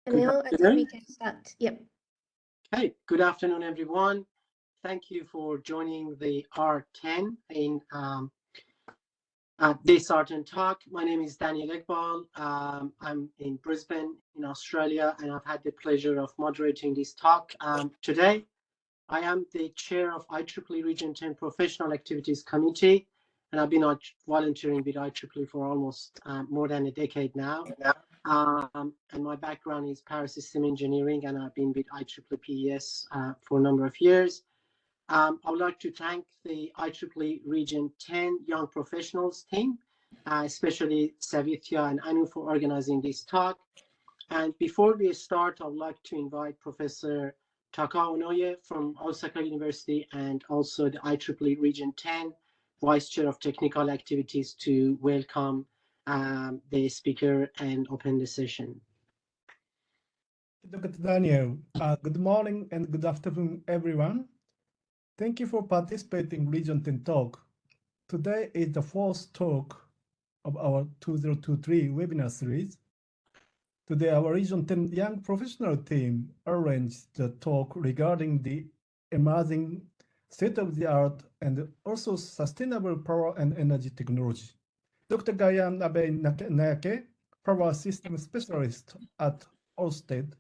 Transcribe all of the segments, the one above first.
Emil, I think we can start. Yep. Okay, good afternoon, everyone. Thank you for joining the R10 in this R10 talk. My name is Daniel Iqbal. I'm in Brisbane, in Australia, and I've had the pleasure of moderating this talk today. I am the chair of IEEE Region 10 Professional Activities Committee, and I've been volunteering with IEEE for almost more than a decade now. And my background is power system engineering, and I've been with IEEE PES for a number of years. I would like to thank the IEEE Region 10 Young Professionals team, especially Savithya and Anu for organizing this talk. And before we start, I would like to invite Professor Takao Onoye from Osaka University and also the IEEE Region 10 Vice Chair of Technical Activities to welcome the speaker and open the session. Dr. Daniel, good morning and good afternoon, everyone. Thank you for participating in Region 10 Talk. Today is the fourth talk of our 2023 webinar series. Today, our Region 10 Young Professional team arranged the talk regarding the emerging state-of-the-art and also sustainable power and energy technology. Dr. Gayan Abeynayake, Power System Specialist at Ørsted,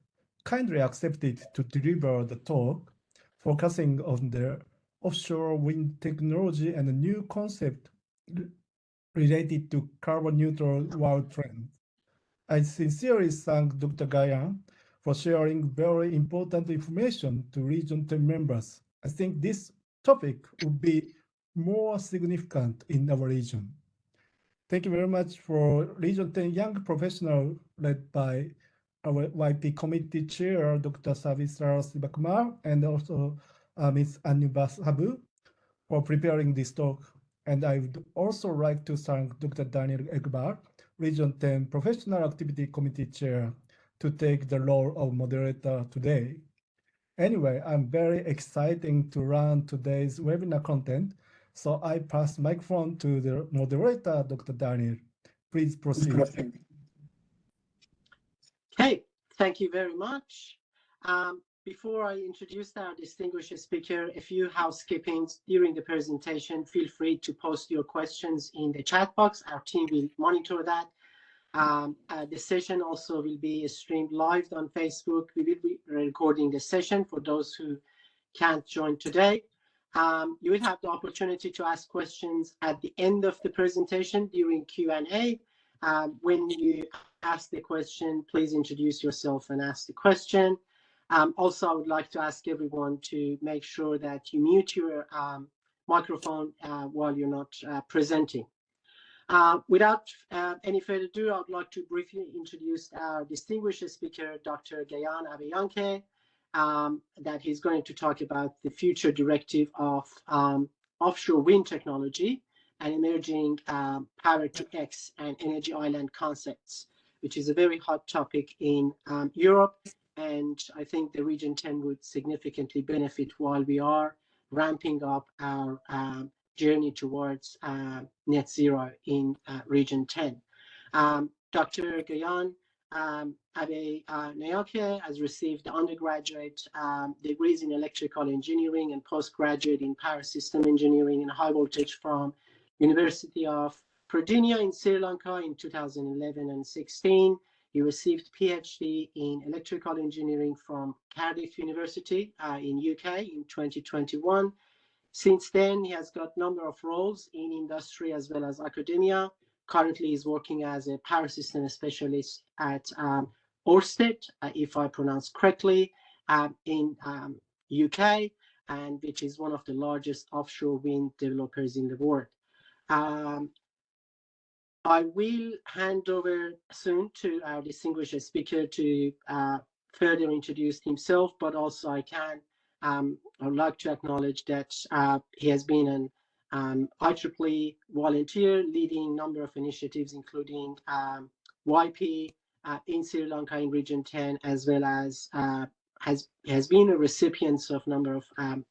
kindly accepted to deliver the talk, focusing on the offshore wind technology and a new concept related to carbon-neutral world trends. I sincerely thank Dr. Gayan for sharing very important information to Region 10 members. I think this topic would be more significant in our region. Thank you very much for Region 10 Young Professional led by our YP Committee Chair, Dr. Savithya Sivakumar, and also Ms. Anu Sabu for preparing this talk. And I would also like to thank Dr. Daniel Iqbal, Region 10 Professional Activity Committee Chair, to take the role of moderator today. Anyway, I'm very excited to run today's webinar content, so I pass the microphone to the moderator, Dr. Daniel. Please proceed. Okay, thank you very much. Before I introduce our distinguished speaker, a few housekeepings during the presentation. Feel free to post your questions in the chat box. Our team will monitor that. The session also will be streamed live on Facebook. We will be recording the session for those who can't join today. You will have the opportunity to ask questions at the end of the presentation during Q&A. When you ask the question, please introduce yourself and ask the question. Also, I would like to ask everyone to make sure that you mute your microphone while you're not presenting. Without any further ado, I would like to briefly introduce our distinguished speaker, Dr. Gayan Abeynayake, that he's going to talk about the future directive of offshore wind technology and emerging P2X and energy island concepts, which is a very hot topic in Europe. And I think the Region 10 would significantly benefit while we are ramping up our journey towards net zero in Region 10. Dr. Gayan Abeynayake has received undergraduate degrees in electrical engineering and postgraduate in power system engineering and high voltage from University of Pradinia in Sri Lanka in 2011 and 16. He received PhD in electrical engineering from Cardiff University in UK in 2021. Since then, he has got a number of roles in industry as well as academia. Currently, he's working as a power system specialist at Ørsted, if I pronounce correctly, in UK, and which is one of the largest offshore wind developers in the world. I will hand over soon to our distinguished speaker to further introduce himself, but also I would like to acknowledge that he has been an IEEE volunteer leading a number of initiatives, including YP in Sri Lanka in Region 10, as well as has been a recipient of a number of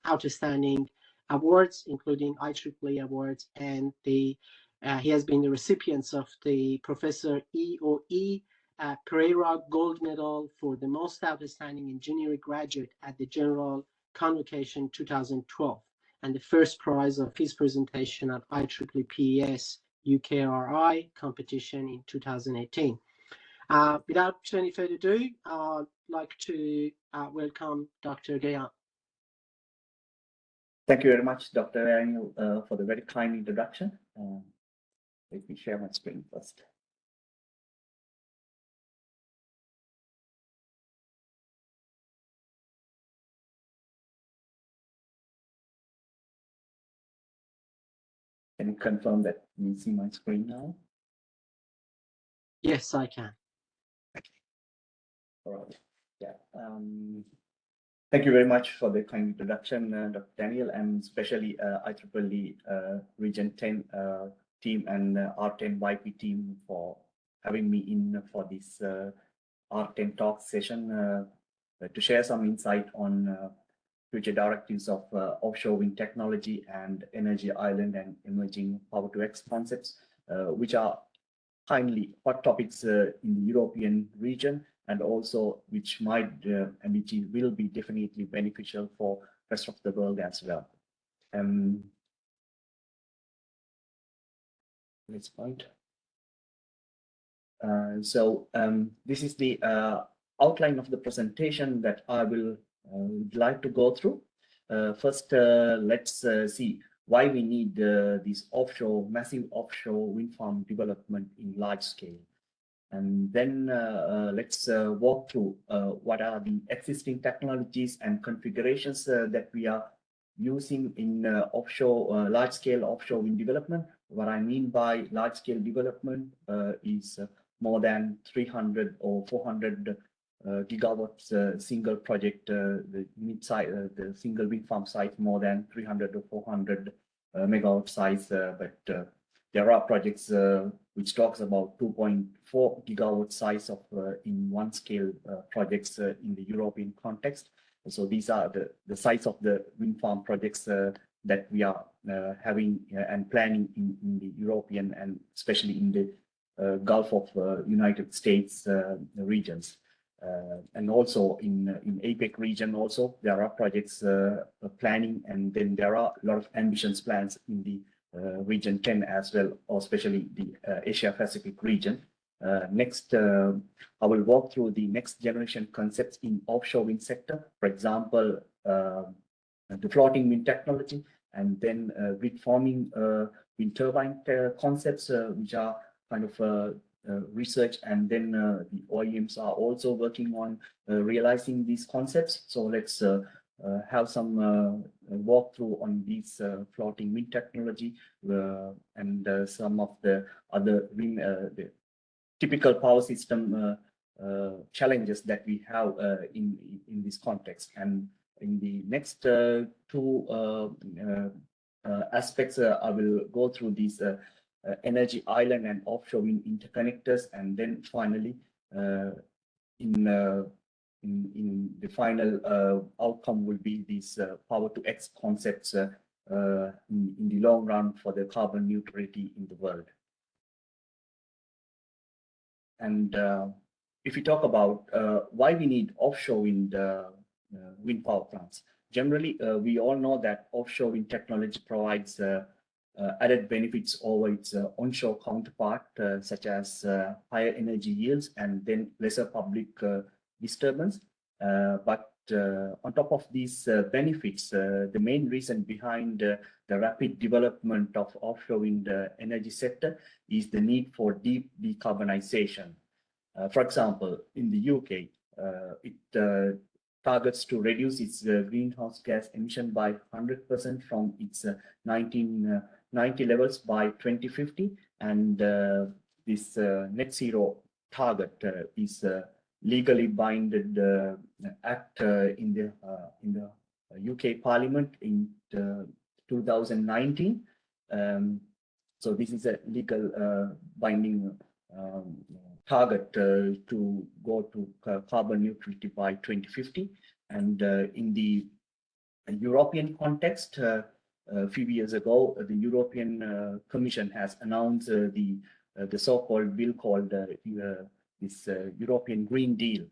outstanding awards, including IEEE awards, and he has been the recipient of the Professor EOE Pereira Gold Medal for the Most Outstanding Engineering Graduate at the General Convocation 2012, and the first prize of his presentation at IEEE UKRI competition in 2018. Without any further ado, I'd like to welcome Dr. Gayan. Thank you very much, Dr. Daniel, for the very kind introduction. Let me share my screen first. Can you confirm that you see my screen now? Yes, I can. All right. Yeah. Thank you very much for the kind introduction, Dr. Daniel, and especially IEEE Region 10 team and R10 YP team for having me in for this R10 Talk session to share some insight on future directives of offshore wind technology and energy island and emerging P2X concepts, which are kindly hot topics in the European region, and also which might and which will be definitely beneficial for the rest of the world as well. Next point. This is the outline of the presentation that I will like to go through. First, let's see why we need this massive offshore wind farm development in large scale. And then let's walk through what are the existing technologies and configurations that we are using in large-scale offshore wind development. What I mean by large-scale development is more than 300 or 400 gigawatts single project. The single wind farm size more than 300 or 400 megawatt size, but there are projects which talks about 2.4 gigawatt size of in one scale projects in the European context. So these are the size of the wind farm projects that we are having and planning in the European and especially in the Gulf of United States regions. And also in APEC region also there are projects planning, and then there are a lot of ambitions plans in the region 10 as well, or especially the Asia Pacific region. Next, I will walk through the next generation concepts in offshore wind sector. For example, the floating wind technology, and then grid forming wind turbine concepts, which are kind of research, and then the OEMs are also working on realizing these concepts. So let's have some walkthrough on these floating wind technology and some of the other wind, the typical power system challenges that we have in this context. And in the next two aspects, I will go through these energy island and offshore wind interconnectors, and then finally in the final outcome will be these P2X concepts in the long run for the carbon neutrality in the world. And if we talk about why we need offshore wind power plants, generally we all know that offshore wind technology provides added benefits over its onshore counterpart, such as higher energy yields and then lesser public disturbance. But on top of these benefits, the main reason behind the rapid development of offshore wind energy sector is the need for deep decarbonization. For example, in the UK, it targets to reduce its greenhouse gas emission by 100% from its 1990 levels by 2050, and this net zero target is legally binded act in the UK Parliament in 2019. So this is a legal binding target to go to carbon neutrality by 2050. And in the European context, a few years ago, the European Commission has announced the so-called bill called this European Green Deal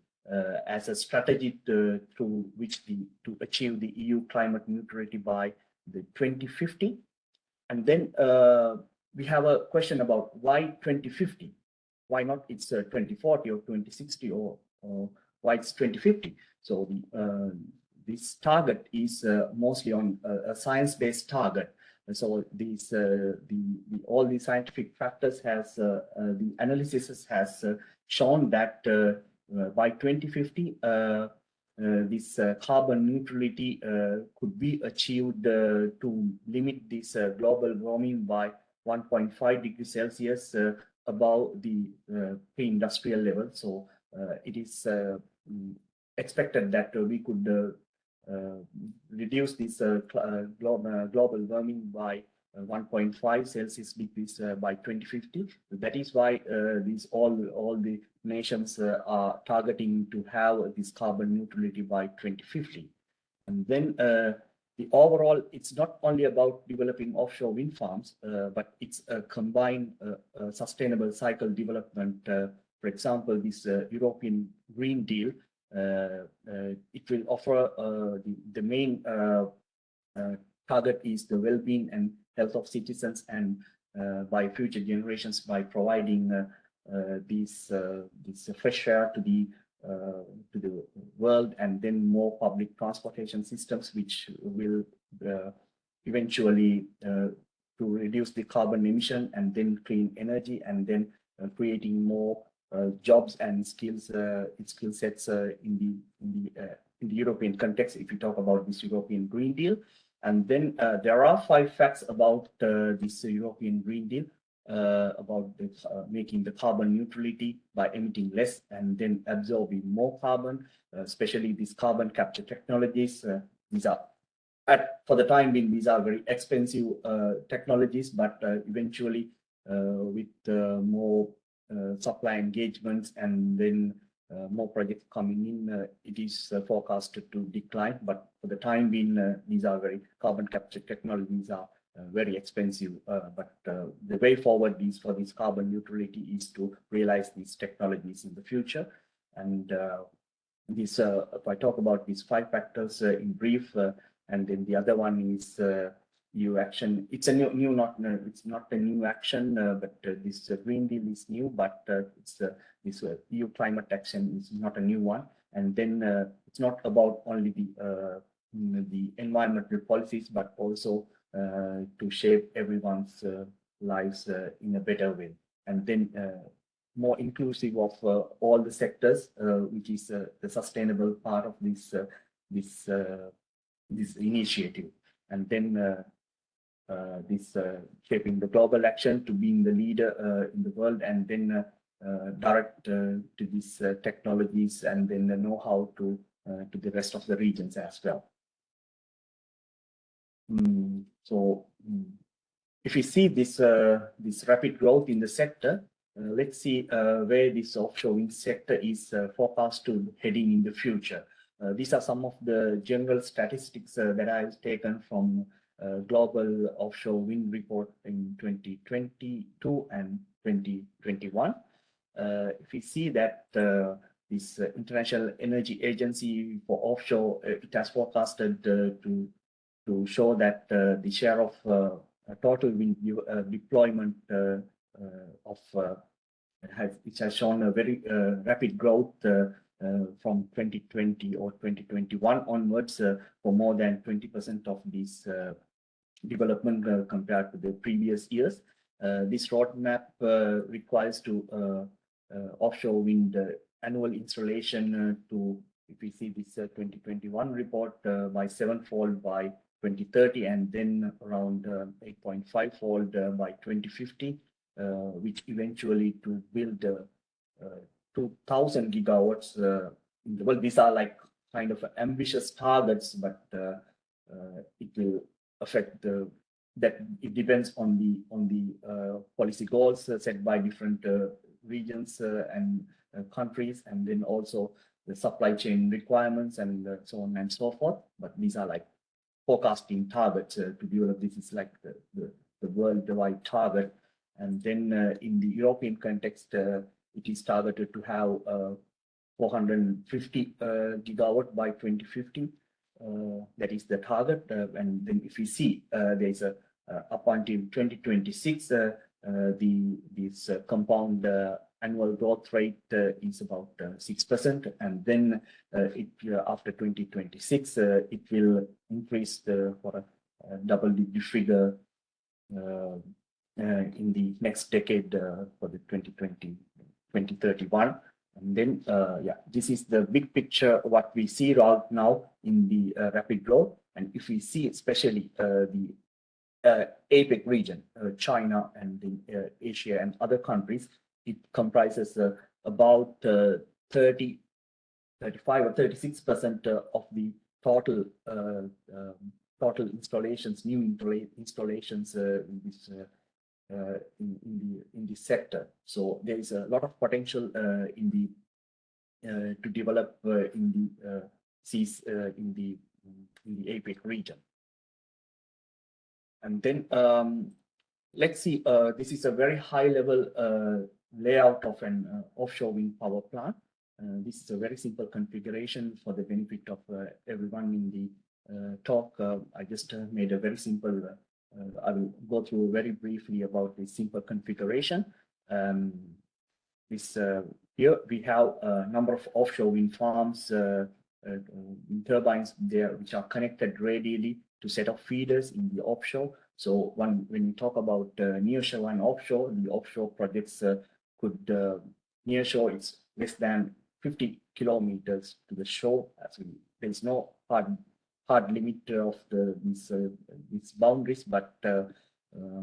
as a strategy through which to achieve the EU climate neutrality by the 2050. And then we have a question about why 2050? Why not it's 2040 or 2060 or why it's 2050? So this target is mostly on a science-based target. And so these all the scientific factors has the analysis has shown that by 2050 this carbon neutrality could be achieved to limit this global warming by 1.5 degrees Celsius above the pre-industrial level. So it is expected that we could reduce this global warming by 1.5 Celsius degrees by 2050. That is why these all the nations are targeting to have this carbon neutrality by 2050. And then the overall, it's not only about developing offshore wind farms, but it's a combined sustainable cycle development. For example, this European Green Deal, it will offer the main target is the well-being and health of citizens and by future generations by providing this fresh air to the world, and then more public transportation systems which will eventually to reduce the carbon emission, and then clean energy, and then creating more jobs and skills skill sets in the European context if you talk about this European Green Deal. And then there are 5 facts about this European Green Deal about making the carbon neutrality by emitting less and then absorbing more carbon, especially these carbon capture technologies. These are, for the time being, these are very expensive technologies, but eventually with more supply engagements and then more projects coming in, it is forecasted to decline. But for the time being, these are very carbon capture technologies are very expensive. But the way forward is for this carbon neutrality is to realize these technologies in the future. And this, if I talk about these 5 factors in brief, and then the other one is EU action. It's a it's not a new action, but this Green Deal is new, but it's this EU climate action is not a new one. And then it's not about only the environmental policies, but also to shape everyone's lives in a better way. And then more inclusive of all the sectors, which is the sustainable part of this this initiative. And then this shaping the global action to being the leader in the world, and then direct to these technologies and then the know-how to the rest of the regions as well. So if we see this this rapid growth in the sector, let's see where this offshore wind sector is forecast to heading in the future. These are some of the general statistics that I've taken from Global Offshore Wind Report in 2022 and 2021. If we see that this International Energy Agency for Offshore, it has forecasted to show that the share of total wind deployment which has shown a very rapid growth from 2020 or 2021 onwards for more than 20% of this development compared to the previous years. This roadmap requires to offshore wind annual installation to, if we see this 2021 report, by 7-fold by 2030, and then around 8.5-fold by 2050, which eventually to build 2,000 gigawatts in the world. These are like kind of ambitious targets, but it will affect that. It depends on the policy goals set by different regions and countries, and then also the supply chain requirements and so on and so forth. But these are like forecasting targets to develop. This is like the worldwide target. And then in the European context, it is targeted to have 450 gigawatt by 2050. That is the target. And then if we see there is a up until 2026, this compound annual growth rate is about 6%, and then after 2026 it will increase for a double-digit figure in the next decade for the 2031. And then yeah, this is the big picture what we see right now in the rapid growth. And if we see especially the APEC region, China and Asia and other countries, it comprises about 35 or 36% of the total installations, new installations in this sector. So there is a lot of potential in the to develop in the seas in the APEC region. And then let's see, this is a very high level layout of an offshore wind power plant. This is a very simple configuration for the benefit of everyone in the talk. I just made a very simple, I will go through very briefly about the simple configuration. Here we have a number of offshore wind farms, wind turbines there, which are connected radially to set of feeders in the offshore. So when we talk about nearshore and offshore, the offshore projects could nearshore it's less than 50 kilometers to the shore. There is no hard limit of these boundaries, but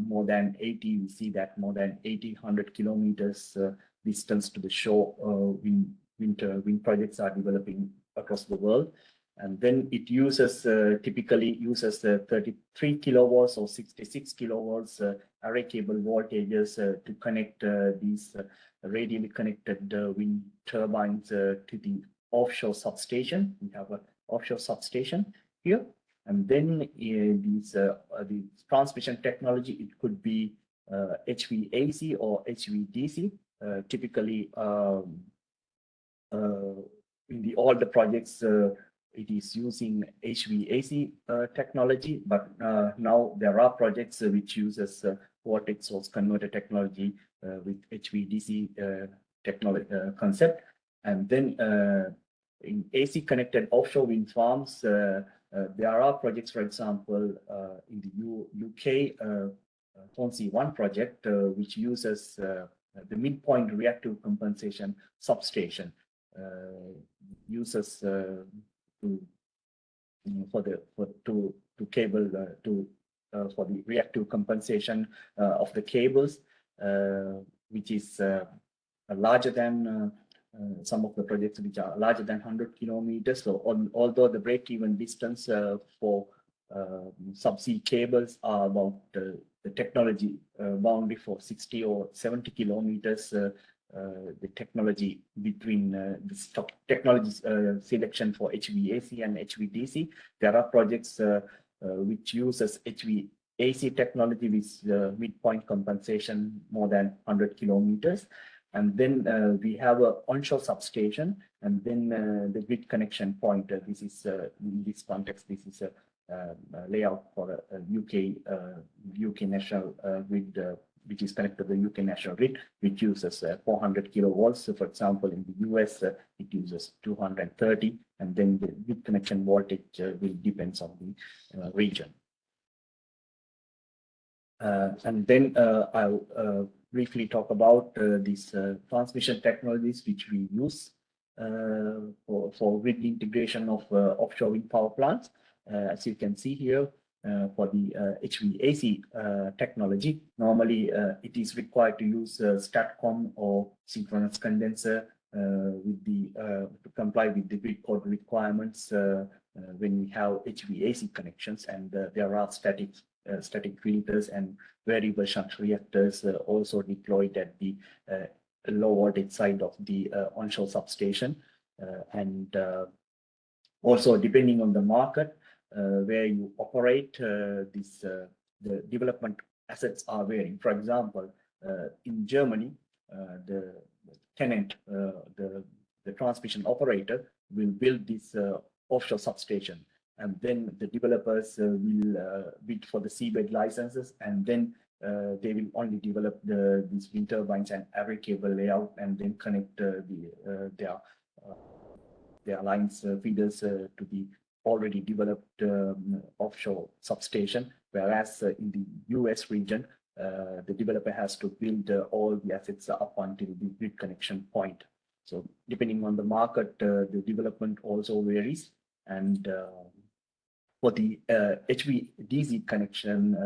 more than 80, we see that more than 100 kilometers distance to the shore wind projects are developing across the world. And then it uses typically uses 33 kilowatts or 66 kilowatts array cable voltages to connect these radially connected wind turbines to the offshore substation. We have an offshore substation here, and then the transmission technology, it could be HVAC or HVDC. Typically, in all the projects, it is using HVAC technology, but now there are projects which uses voltage source converter technology with HVDC technology concept. And then in AC connected offshore wind farms, there are projects, for example, in the UK, Hornsea 1 project, which uses the midpoint reactive compensation substation, uses for the reactive compensation of the cables, which is larger than some of the projects which are larger than 100 kilometers. So although the break-even distance for subsea cables are about the technology boundary for 60 or 70 kilometers, the technology between the stock technologies selection for HVAC and HVDC. There are projects which uses HVAC technology with midpoint compensation more than 100 kilometers. And then we have an onshore substation, and then the grid connection point. This is in this context, this is a layout for a UK national grid, which is connected to the UK national grid, which uses 400 kilowatts. So, for example, in the US, it uses 230, and then the grid connection voltage will depend on the region. And then I'll briefly talk about these transmission technologies which we use for grid integration of offshore wind power plants. As you can see here, for the HVAC technology, normally it is required to use STATCOM or synchronous condenser with the to comply with the grid code requirements when we have HVAC connections, and there are static filters and variable shunt reactors also deployed at the low voltage side of the onshore substation, and also depending on the market where you operate, the development assets are varying. For example, in Germany, the tenant, the transmission operator, will build this offshore substation, and then the developers will bid for the seabed licenses, and then they will only develop these wind turbines and array cable layout, and then connect their lines feeders to the already developed offshore substation. Whereas in the US region, the developer has to build all the assets up until the grid connection point. So depending on the market, the development also varies. And for the HVDC connection,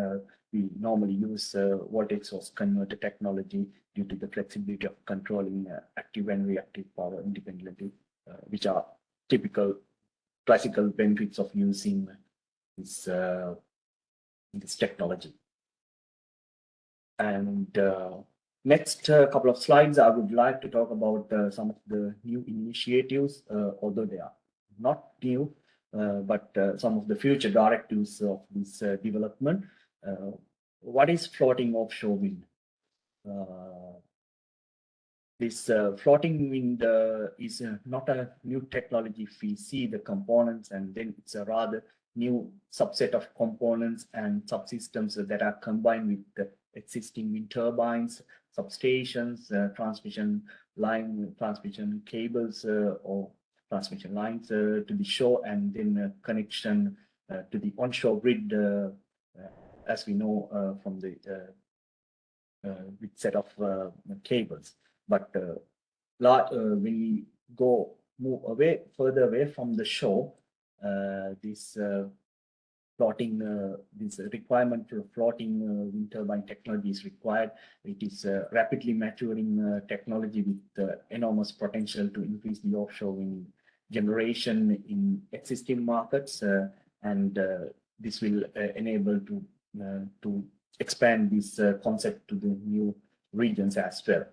we normally use voltage source converter technology due to the flexibility of controlling active and reactive power independently, which are typical classical benefits of using this technology. And next couple of slides, I would like to talk about some of the new initiatives, although they are not new, but some of the future directives of this development. What is floating offshore wind? This floating wind is not a new technology. If we see the components, and then it's a rather new subset of components and subsystems that are combined with the existing wind turbines, substations, transmission line, transmission cables, or transmission lines to the shore, and then connection to the onshore grid, as we know from the with set of cables. But when we move further away from the shore, this requirement for floating wind turbine technology is required. It is rapidly maturing technology with enormous potential to increase the offshore wind generation in existing markets, and this will enable to expand this concept to the new regions as well.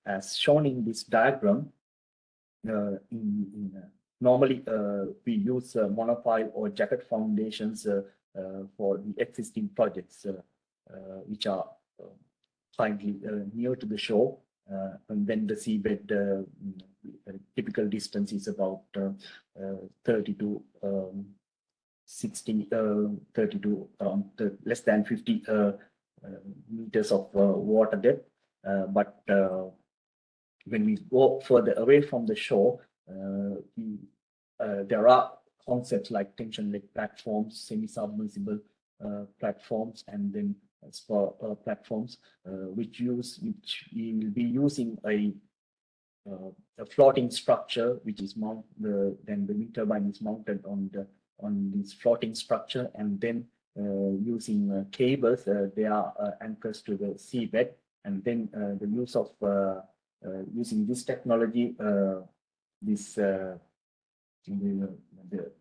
As shown in this diagram, normally we use monopile or jacket foundations for the existing projects, which are finally near to the shore, and then the seabed typical distance is about 30 to 60, 30 to around less than 50 meters of water depth. But when we go further away from the shore, there are concepts like tension leg platforms, semi-submersible platforms, and then spar platforms, which we will be using a floating structure, which is mounted. Then the wind turbine is mounted on this floating structure, and then using cables, they are anchors to the seabed, and then the use of using this technology, this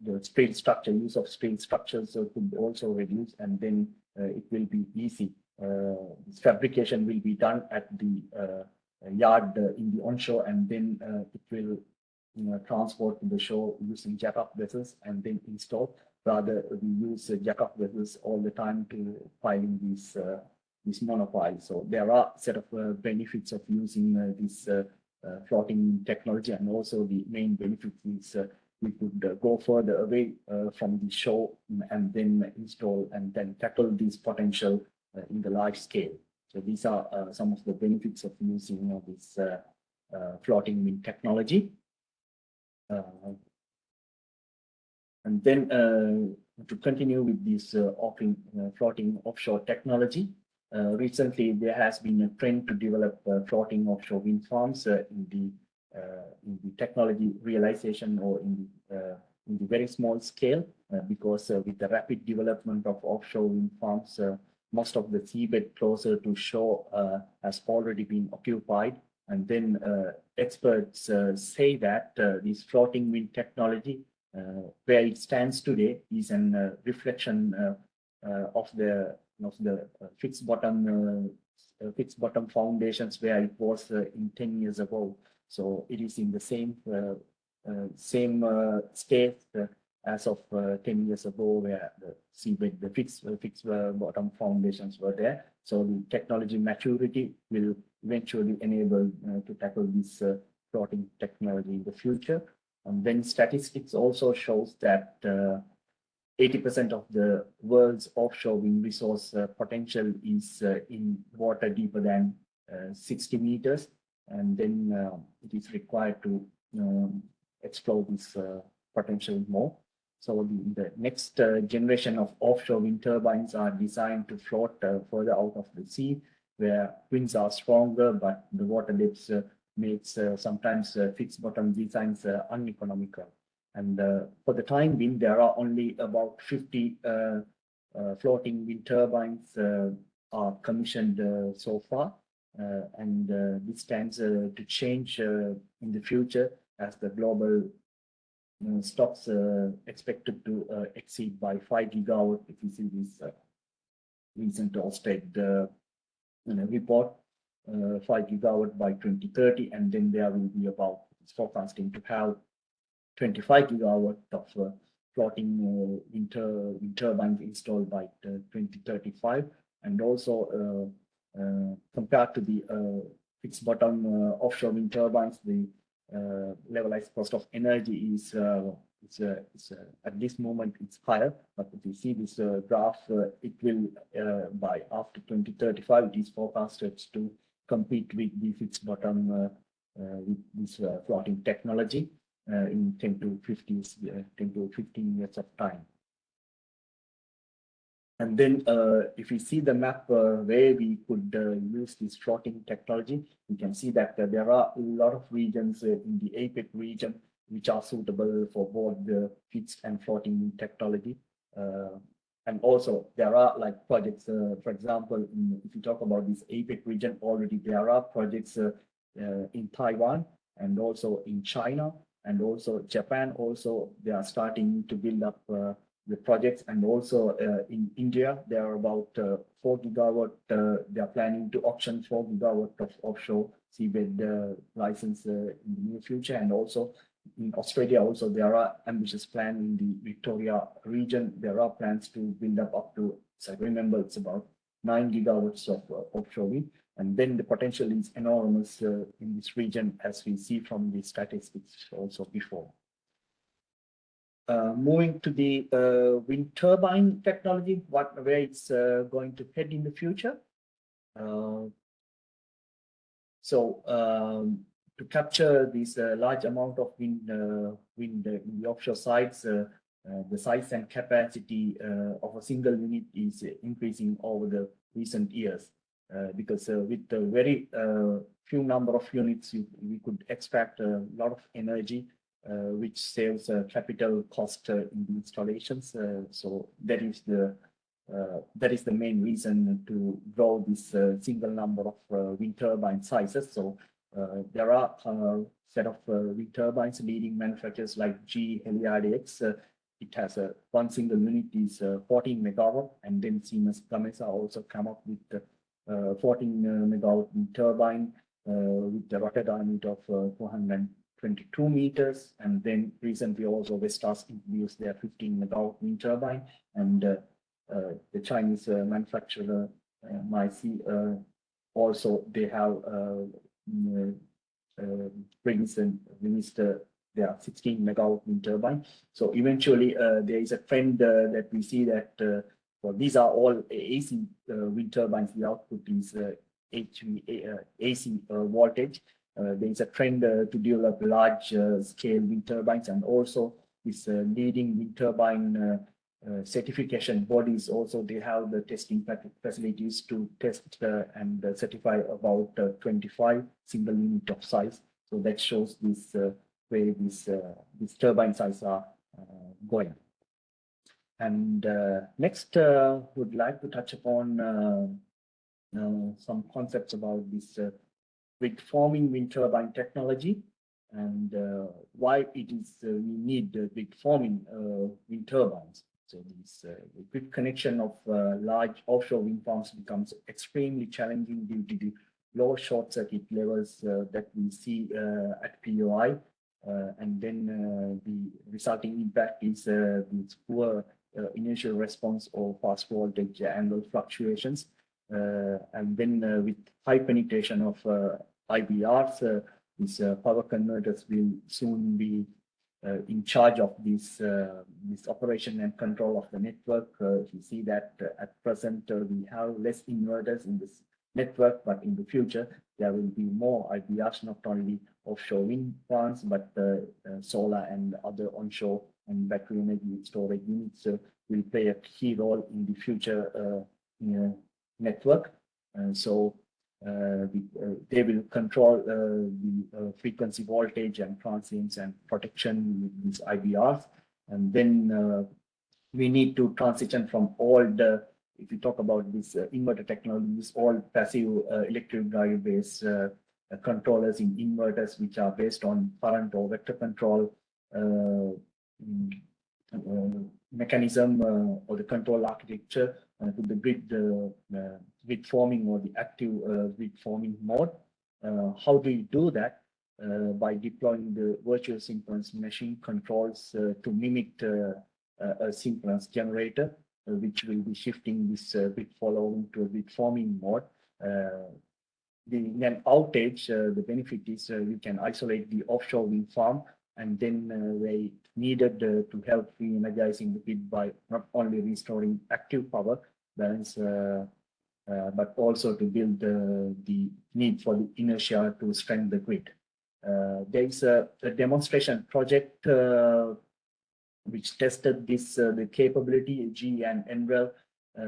the strain structure, use of strain structures could also reduce, and then it will be easy. This fabrication will be done at the yard in the onshore, and then it will transport to the shore using jack-up vessels and then install. Rather, we use jack-up vessels all the time to piling these monopiles. So there are a set of benefits of using this floating technology, and also the main benefit is we could go further away from the shore and then install and then tackle this potential in the large scale. So these are some of the benefits of using this floating wind technology. And then to continue with this floating offshore technology, recently there has been a trend to develop floating offshore wind farms in the technology realization, or in the very small scale, because with the rapid development of offshore wind farms, most of the seabed closer to shore has already been occupied. And then experts say that this floating wind technology, where it stands today, is a reflection of the fixed bottom foundations where it was in 10 years ago. So it is in the same state as of 10 years ago, where the seabed, the fixed bottom foundations were there. So the technology maturity will eventually enable to tackle this floating technology in the future. And then statistics also shows that 80% of the world's offshore wind resource potential is in water deeper than 60 meters. And then it is required to explore this potential more. So the next generation of offshore wind turbines are designed to float further out of the sea, where winds are stronger, but the water depths makes sometimes fixed bottom designs uneconomical. And for the time being, there are only about 50 floating wind turbines are commissioned so far. And this stands to change in the future as the global stocks expected to exceed by 5 gigawatt. If you see this recent Ørsted report, 5 gigawatt by 2030, and then there will be about, it's forecasting to have 25 gigawatt of floating wind turbines installed by 2035. And also compared to the fixed bottom offshore wind turbines, the levelized cost of energy is at this moment it's higher. But if you see this graph, it will by after 2035 it is forecasted to compete with the fixed bottom with this floating technology in 10 to 15 years of time. And then if we see the map where we could use this floating technology, we can see that there are a lot of regions in the APEC region which are suitable for both the fixed and floating technology. And also there are like projects, for example, if you talk about this APEC region, already there are projects in Taiwan and also in China and also Japan. Also, they are starting to build up the projects, and also in India, there are about 4 gigawatt. They are planning to auction 4 gigawatt of offshore seabed license in the near future. And also in Australia, also there are ambitious plans in the Victoria region. There are plans to build up to, so I remember it's about 9 gigawatts of offshore wind. And then the potential is enormous in this region, as we see from the statistics also before. Moving to the wind turbine technology, where it's going to head in the future. To capture this large amount of wind in the offshore sites, the size and capacity of a single unit is increasing over the recent years. Because with the very few number of units, we could extract a lot of energy, which saves capital cost in the installations. So that is the main reason to grow this single number of wind turbine sizes. So there are a set of wind turbines leading manufacturers like GE Heliade-X. It has one single unit is 14 megawatt, and then Siemens Gamesa also come up with the 14 megawatt wind turbine with the rotor diameter of 422 meters. And then recently also Vestas introduced their 15 megawatt wind turbine, and the Chinese manufacturer MIC also they have released their 16 megawatt wind turbine. So eventually there is a trend that we see that well, these are all AC wind turbines. The output is AC voltage. There is a trend to develop large scale wind turbines, and also this leading wind turbine certification bodies also, they have the testing facilities to test and certify about 25 single unit of size. So that shows this where these turbine sizes are going. And next, would like to touch upon some concepts about this rig forming wind turbine technology, and why it is we need rig forming wind turbines. So this quick connection of large offshore wind farms becomes extremely challenging due to the low short circuit levels that we see at POI, and then the resulting impact is this poor initial response or fast voltage angle fluctuations. And then with high penetration of IBRs, these power converters will soon be in charge of this operation and control of the network. You see that at present we have less inverters in this network, but in the future there will be more IBRs, not only offshore wind farms, but solar and other onshore and battery energy storage units will play a key role in the future network. They will control the frequency, voltage, and transients and protection with these IBRs. And then we need to transition from old, if you talk about this inverter technologies, all passive electric drive based controllers in inverters, which are based on current or vector control mechanism or the control architecture to the grid forming or the active grid forming mode. How do you do that? By deploying the virtual synchronous machine controls to mimic a synchronous generator, which will be shifting this grid following to a grid forming mode. In an outage, the benefit is we can isolate the offshore wind farm, and then they needed to help re-energizing the grid by not only restoring active power balance, but also to build the need for the inertia to strengthen the grid. There is a demonstration project which tested this the capability. GE and NREL,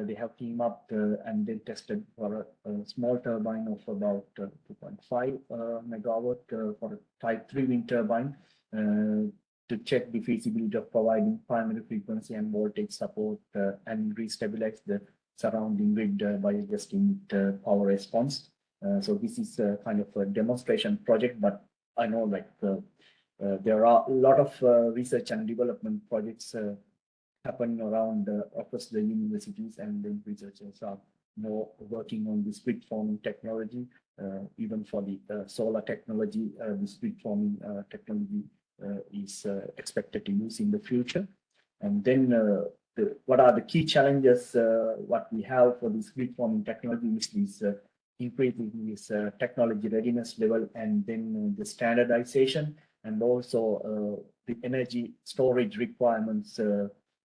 they have teamed up and then tested for a small turbine of about 2.5 megawatt for a type 3 wind turbine to check the feasibility of providing primary frequency and voltage support and restabilize the surrounding grid by adjusting the power response. So this is a kind of a demonstration project, but I know like there are a lot of research and development projects happening around across the universities, and then researchers are more working on this grid forming technology. Even for the solar technology, this grid forming technology is expected to use in the future. And then what are the key challenges what we have for this grid forming technology is this increasing this technology readiness level, and then the standardization, and also the energy storage requirements,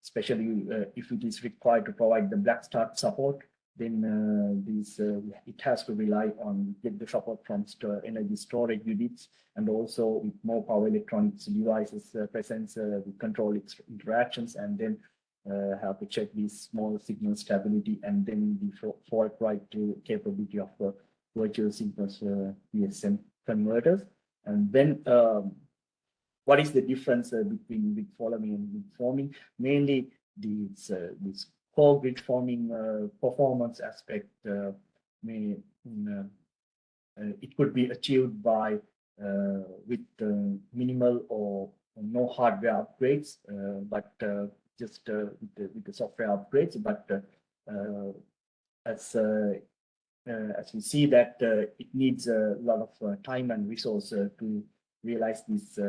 especially if it is required to provide the black start support, then it has to rely on get the support from energy storage units, and also with more power electronics devices presence with control interactions, and then have to check these small signal stability, and then the fault right to capability of virtual synchronous PSM converters. And then what is the difference between grid following and grid forming? Mainly this core grid forming performance aspect it could be achieved by with minimal or no hardware upgrades, but just with the software upgrades. But as we see that it needs a lot of time and resource to realize this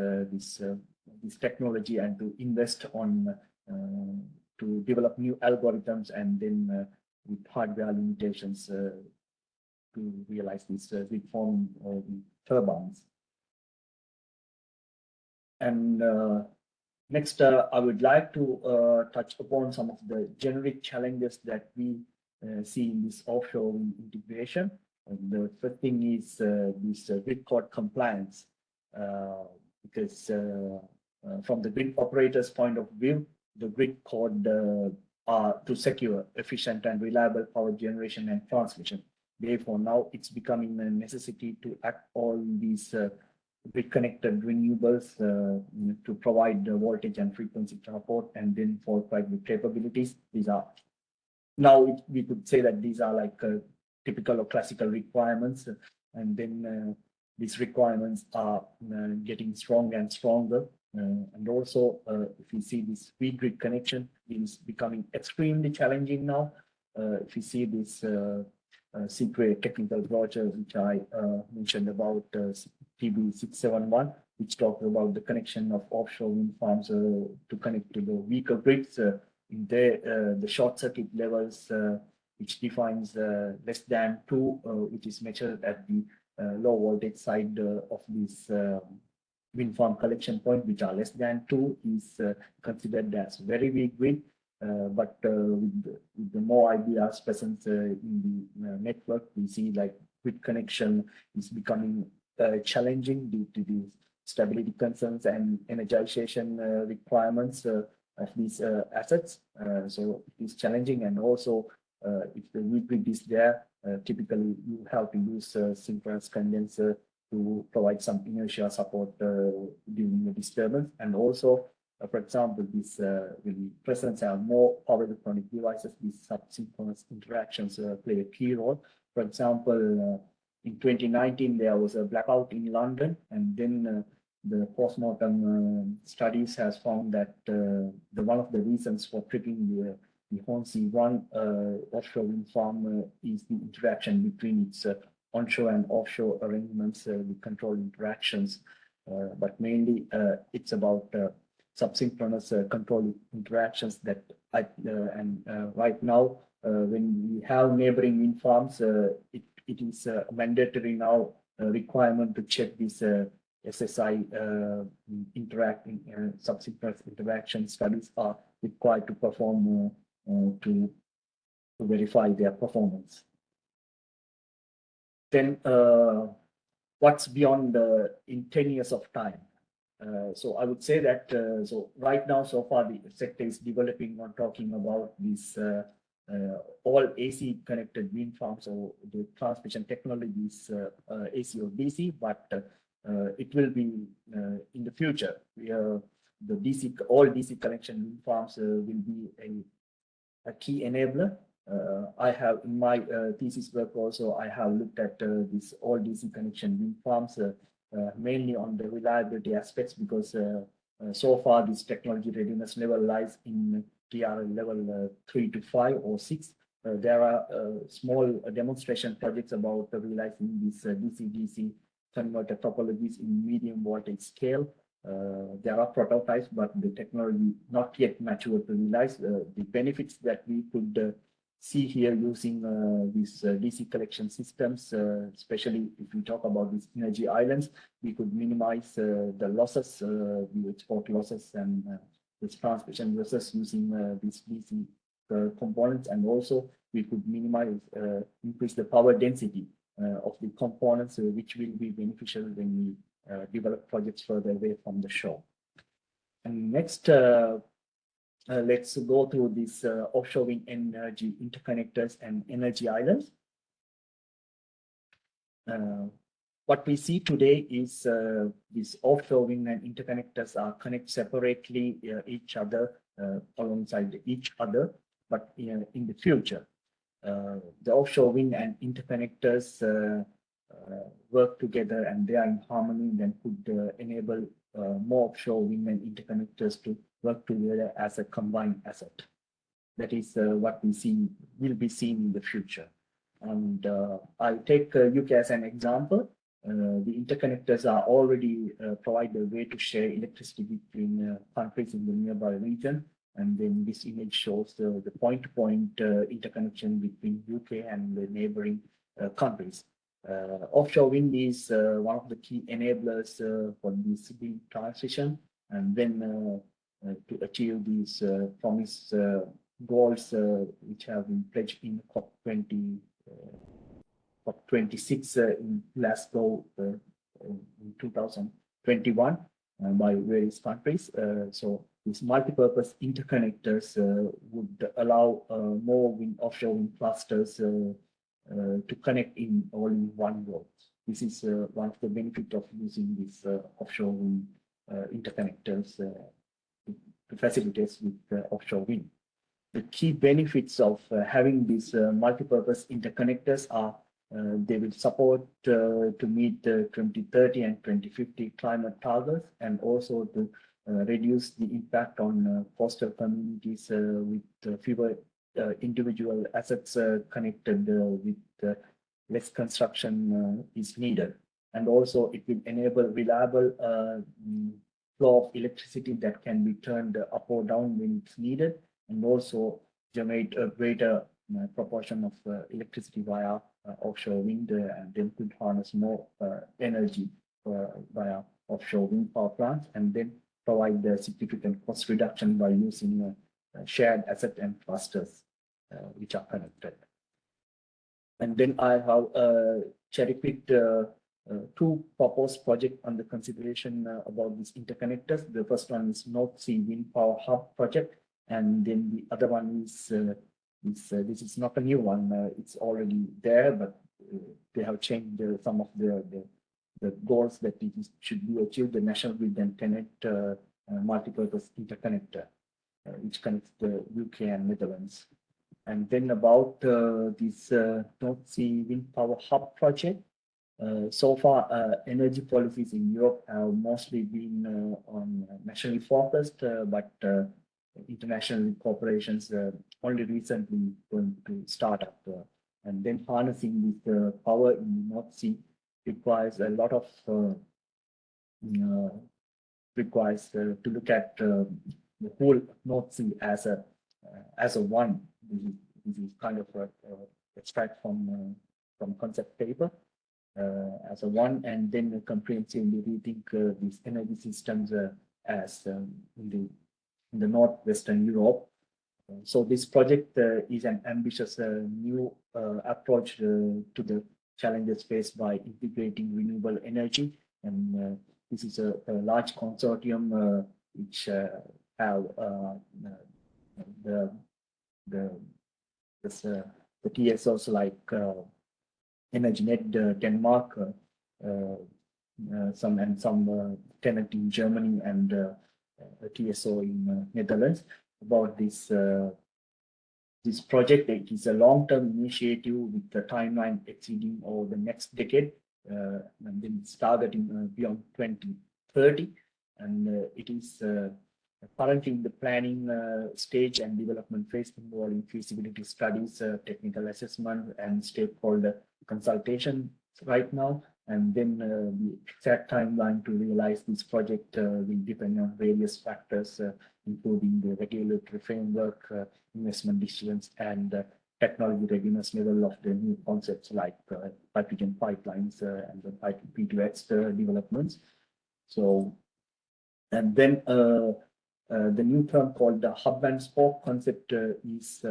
technology, and to invest on to develop new algorithms, and then with hardware limitations to realize this grid forming turbines. And next, I would like to touch upon some of the generic challenges that we see in this offshore wind integration. And the first thing is this grid code compliance, because from the grid operator's point of view, the grid code are to secure efficient and reliable power generation and transmission. Therefore, now it's becoming a necessity to act all these grid connected renewables to provide the voltage and frequency support, and then for private capabilities. These are now we could say that these are like typical or classical requirements, and then these requirements are getting stronger and stronger. And also, if you see this grid connection is becoming extremely challenging now. If you see this secret technical brochure, which I mentioned about TB671, which talks about the connection of offshore wind farms to connect to the weaker grids. In there, the short circuit levels which defines less than 2, which is measured at the low voltage side of this wind farm collection point, which are less than 2, is considered as very weak wind. But with the more IBR's presence in the network, we see like grid connection is becoming challenging due to the stability concerns and energization requirements of these assets. So it is challenging, and also if the weak grid is there, typically you have to use synchronous condenser to provide some inertia support during the disturbance. And also, for example, this will presence have more power electronic devices. These subsynchronous interactions play a key role. For example, in 2019, there was a blackout in London, and then the postmortem studies has found that one of the reasons for tripping the Hornsea 1 offshore wind farm is the interaction between its onshore and offshore arrangements with control interactions. But mainly it's about subsynchronous control interactions that right now when we have neighboring wind farms, it is mandatory now requirement to check this SSI interacting subsynchronous interaction studies are required to perform to verify their performance. Then what's beyond in 10 years of time? So I would say that so right now, so far the sector is developing on talking about this all AC connected wind farms, or the transmission technologies AC or DC, but it will be in the future. The DC, all DC connection wind farms will be a key enabler. I have in my thesis work also, I have looked at this all DC connection wind farms mainly on the reliability aspects, because so far this technology readiness level lies in TRL level 3 to 5 or 6. There are small demonstration projects about realizing these DC-DC converter topologies in medium voltage scale. There are prototypes, but the technology not yet mature to realize the benefits that we could see here using these DC collection systems, especially if we talk about these energy islands. We could minimize the losses, the export losses, and this transmission losses using these DC components, and also we could minimize, increase the power density of the components, which will be beneficial when we develop projects further away from the shore. And next, let's go through these offshore wind energy interconnectors and energy islands. What we see today is these offshore wind and interconnectors are connected separately each other alongside each other, but in the future, the offshore wind and interconnectors work together and they are in harmony, then could enable more offshore wind and interconnectors to work together as a combined asset. That is what we see will be seen in the future. And I take UK as an example. The interconnectors are already provide a way to share electricity between countries in the nearby region. And then this image shows the point-to-point interconnection between UK and the neighboring countries. Offshore wind is one of the key enablers for this green transition, and then to achieve these promised goals which have been pledged in COP26 in Glasgow in 2021 by various countries. So these multi-purpose interconnectors would allow more offshore wind clusters to connect in all in one go. This is one of the benefits of using these offshore wind interconnectors to facilitate with offshore wind. The key benefits of having these multi-purpose interconnectors are they will support to meet the 2030 and 2050 climate targets, and also to reduce the impact on coastal communities with fewer individual assets connected with less construction is needed. And also it will enable reliable flow of electricity that can be turned up or down when it's needed, and also generate a greater proportion of electricity via offshore wind, and then could harness more energy via offshore wind power plants, and then provide the significant cost reduction by using shared asset and clusters which are connected. And then I have cherry-picked two proposed projects under consideration about these interconnectors. The first one is North Sea Wind Power Hub project, and then the other one is this is not a new one. It's already there, but they have changed some of the goals that it should be achieved. The National Grid and TenneT multipurpose interconnector, which connects the UK and Netherlands. And then about this North Sea Wind Power Hub project. So far, energy policies in Europe have mostly been on nationally focused, but international corporations only recently going to start up. And then harnessing this power in the North Sea requires a lot of to look at the whole North Sea as a one. This is kind of a extract from concept paper as a one, and then comprehensively rethink these energy systems as in the northwestern Europe. So this project is an ambitious new approach to the challenges faced by integrating renewable energy, and this is a large consortium which have the TSOs like EnergyNet Denmark, some TenneT in Germany, and a TSO in Netherlands. About this project, it is a long-term initiative with the timeline exceeding over the next decade, and then it's targeting beyond 2030, and it is currently in the planning stage and development phase, involving feasibility studies, technical assessment, and stakeholder consultation right now. And then the exact timeline to realize this project will depend on various factors, including the regulatory framework, investment decisions, and technology readiness level of the new concepts like hydrogen pipelines and the P2X developments. So, and then the new term called the hub and spoke concept is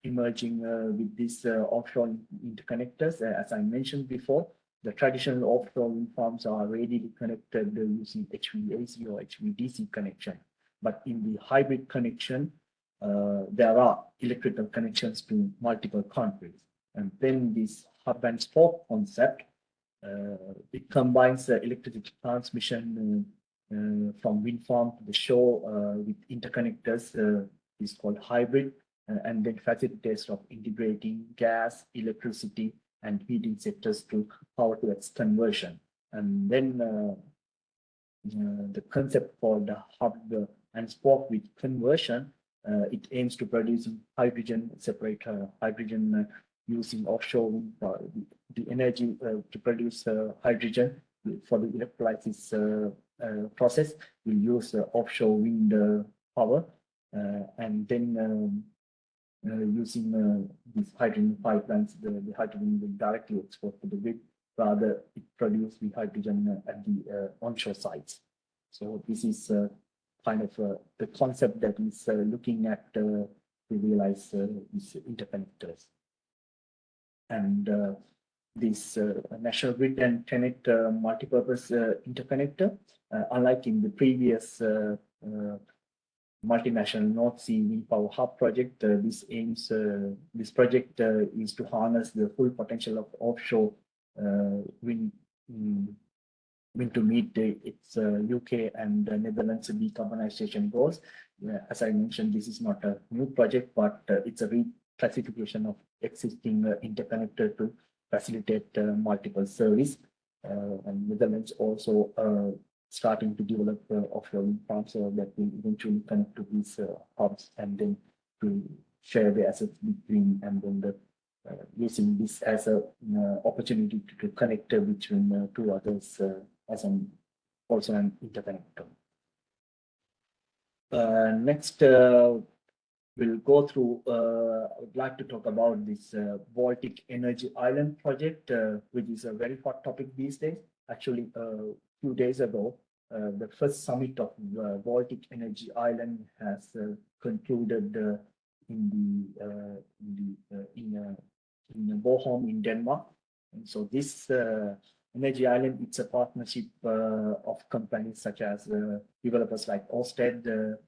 emerging with these offshore interconnectors. As I mentioned before, the traditional offshore wind farms are readily connected using HVAC or HVDC connection. But in the hybrid connection, there are electrical connections to multiple countries. And then this hub and spoke concept, it combines electricity transmission from wind farm to the shore with interconnectors, is called hybrid, and then facilitates of integrating gas, electricity, and heating sectors to power to X conversion. And then the concept called the hub and spoke with conversion, it aims to produce hydrogen, separate hydrogen using offshore wind, the energy to produce hydrogen for the electrolysis process. We'll use offshore wind power, and then using these hydrogen pipelines, the hydrogen will directly export to the grid, rather it produce the hydrogen at the onshore sites. So this is kind of the concept that is looking at to realize these interconnectors. And this National Grid and TenneT multipurpose interconnector, unlike in the previous multinational North Sea Wind Power Hub project, this project is to harness the full potential of offshore wind to meet its UK and Netherlands decarbonization goals. As I mentioned, this is not a new project, but it's a reclassification of existing interconnector to facilitate multiple service. And Netherlands also starting to develop offshore wind farms that will eventually connect to these hubs, and then to share the assets between, and then using this as a opportunity to connect between two others as also an interconnector. Next, we'll go through, I would like to talk about this Baltic Energy Island project, which is a very hot topic these days. Actually, a few days ago, the first summit of Baltic Energy Island has concluded in Bornholm in Denmark. And so this Energy Island, it's a partnership of companies such as developers like Ørsted,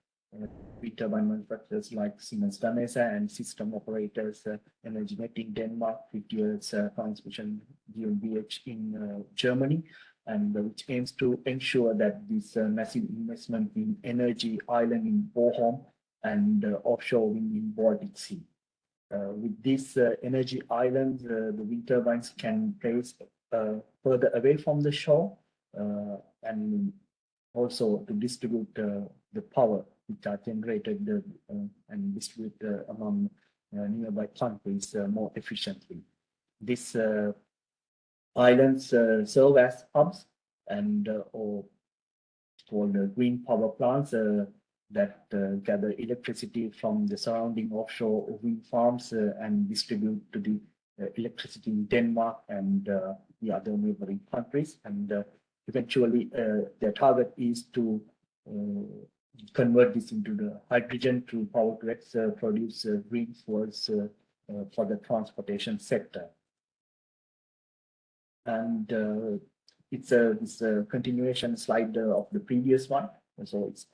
wind turbine manufacturers like Siemens Gamesa, and system operators Energinet in Denmark, P2X Transmission GmbH in Germany, and which aims to ensure that this massive investment in energy island in Bornholm and offshore wind in Baltic Sea. With these energy islands, the wind turbines can place further away from the shore and also to distribute the power which are generated and distributed among nearby countries more efficiently. These islands serve as hubs and or called green power plants that gather electricity from the surrounding offshore wind farms and distribute to the electricity in Denmark and the other neighboring countries. And eventually, their target is to convert this into the hydrogen through P2X, produce green fuels for the transportation sector. And it's a continuation slide of the previous one. So it's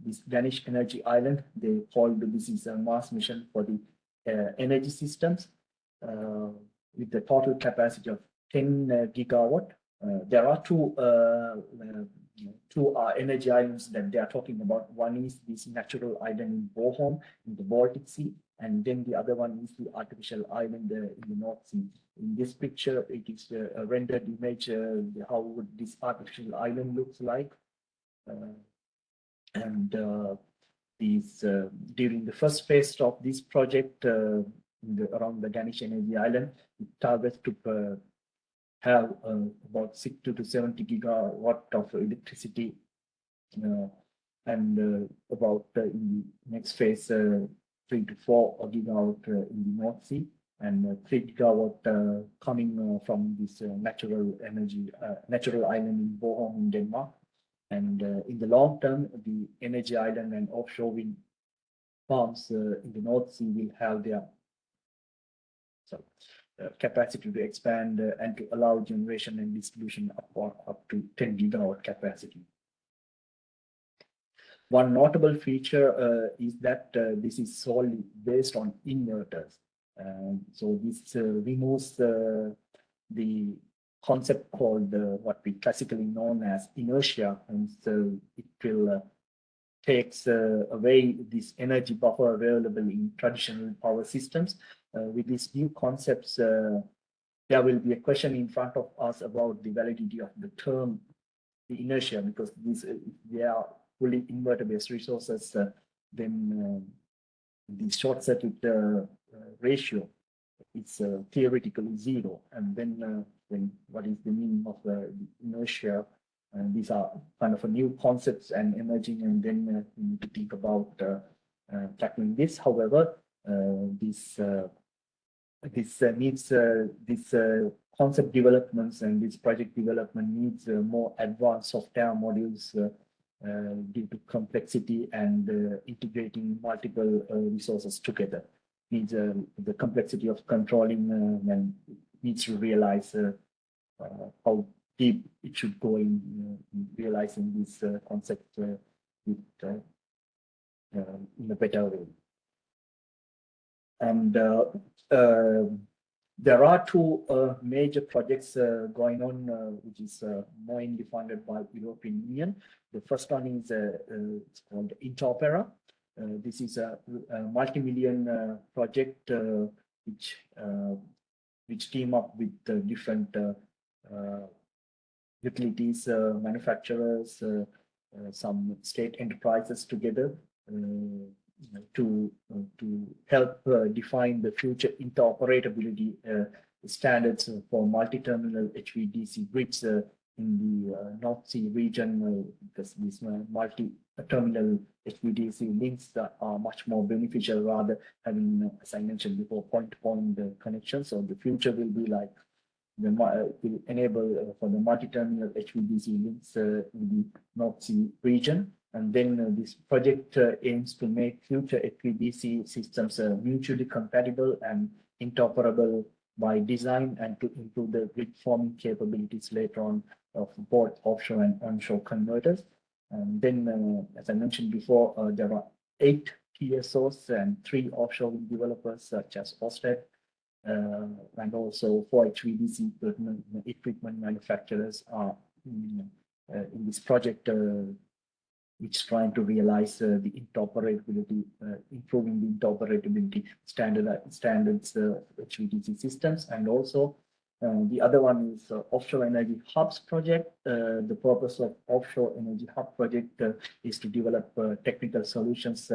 this Danish energy island. They called this is a Mars mission for the energy systems with the total capacity of 10 gigawatt. There are two energy islands that they are talking about. One is this natural island in Bornholm in the Baltic Sea, and then the other one is the artificial island in the North Sea. In this picture, it is a rendered image how would this artificial island looks like. During the first phase of this project around the Danish energy island, it targets to have about 60 to 70 gigawatt of electricity, and about in the next phase 3 to 4 gigawatt in the North Sea, and 3 gigawatt coming from this natural island in Bornholm in Denmark. And in the long term, the energy island and offshore wind farms in the North Sea will have their capacity to expand and to allow generation and distribution up to 10 gigawatt capacity. One notable feature is that this is solely based on inverters. So this removes the concept called what we classically known as inertia, and so it will takes away this energy buffer available in traditional power systems. With these new concepts, there will be a question in front of us about the validity of the term the inertia, because they are fully inverter-based resources. Then the short circuit ratio is theoretically zero, and then what is the meaning of the inertia? And these are kind of a new concepts and emerging, and then we need to think about tackling this. However, this concept developments and this project development needs more advanced software modules due to complexity and integrating multiple resources together. Needs the complexity of controlling and needs to realize how deep it should go in realizing this concept in a better way. And there are two major projects going on, which is mainly funded by European Union. The first one is it's called endeavour. This is a multi-million project which team up with different utilities, manufacturers, some state enterprises together to help define the future interoperability standards for multi-terminal HVDC grids in the North Sea region, because these terminal HVDC links that are much more beneficial rather having, as I mentioned before, point-to-point connections. So the future will be like will enable for the multi-terminal HVDC links in the North Sea region. And then this project aims to make future HVDC systems mutually compatible and interoperable by design, and to improve the grid forming capabilities later on of both offshore and onshore converters. And then, as I mentioned before, there are 8 TSOs and 3 offshore wind developers such as Ørsted, and also 4 HVDC equipment manufacturers are in this project, which is trying to realize the interoperability, improving the interoperability standards HVDC systems. And also the other one is Offshore Energy Hubs project. The purpose of Offshore Energy Hub project is to develop technical solutions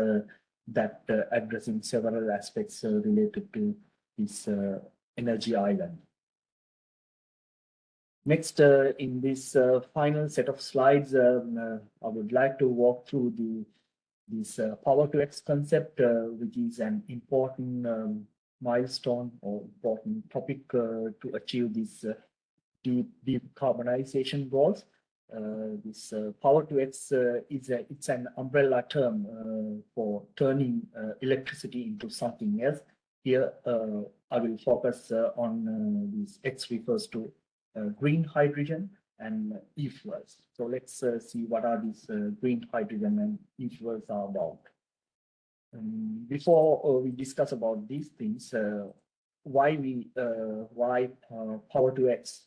that addressing several aspects related to this energy island. Next, in this final set of slides, I would like to walk through this Power-to-X concept, which is an important milestone or important topic to achieve these decarbonization goals. This Power-to-X it's an umbrella term for turning electricity into something else. Here, I will focus on this X refers to green hydrogen and e-fuels. So let's see what are these green hydrogen and e-fuels are about. Before we discuss about these things, why Power-to-X?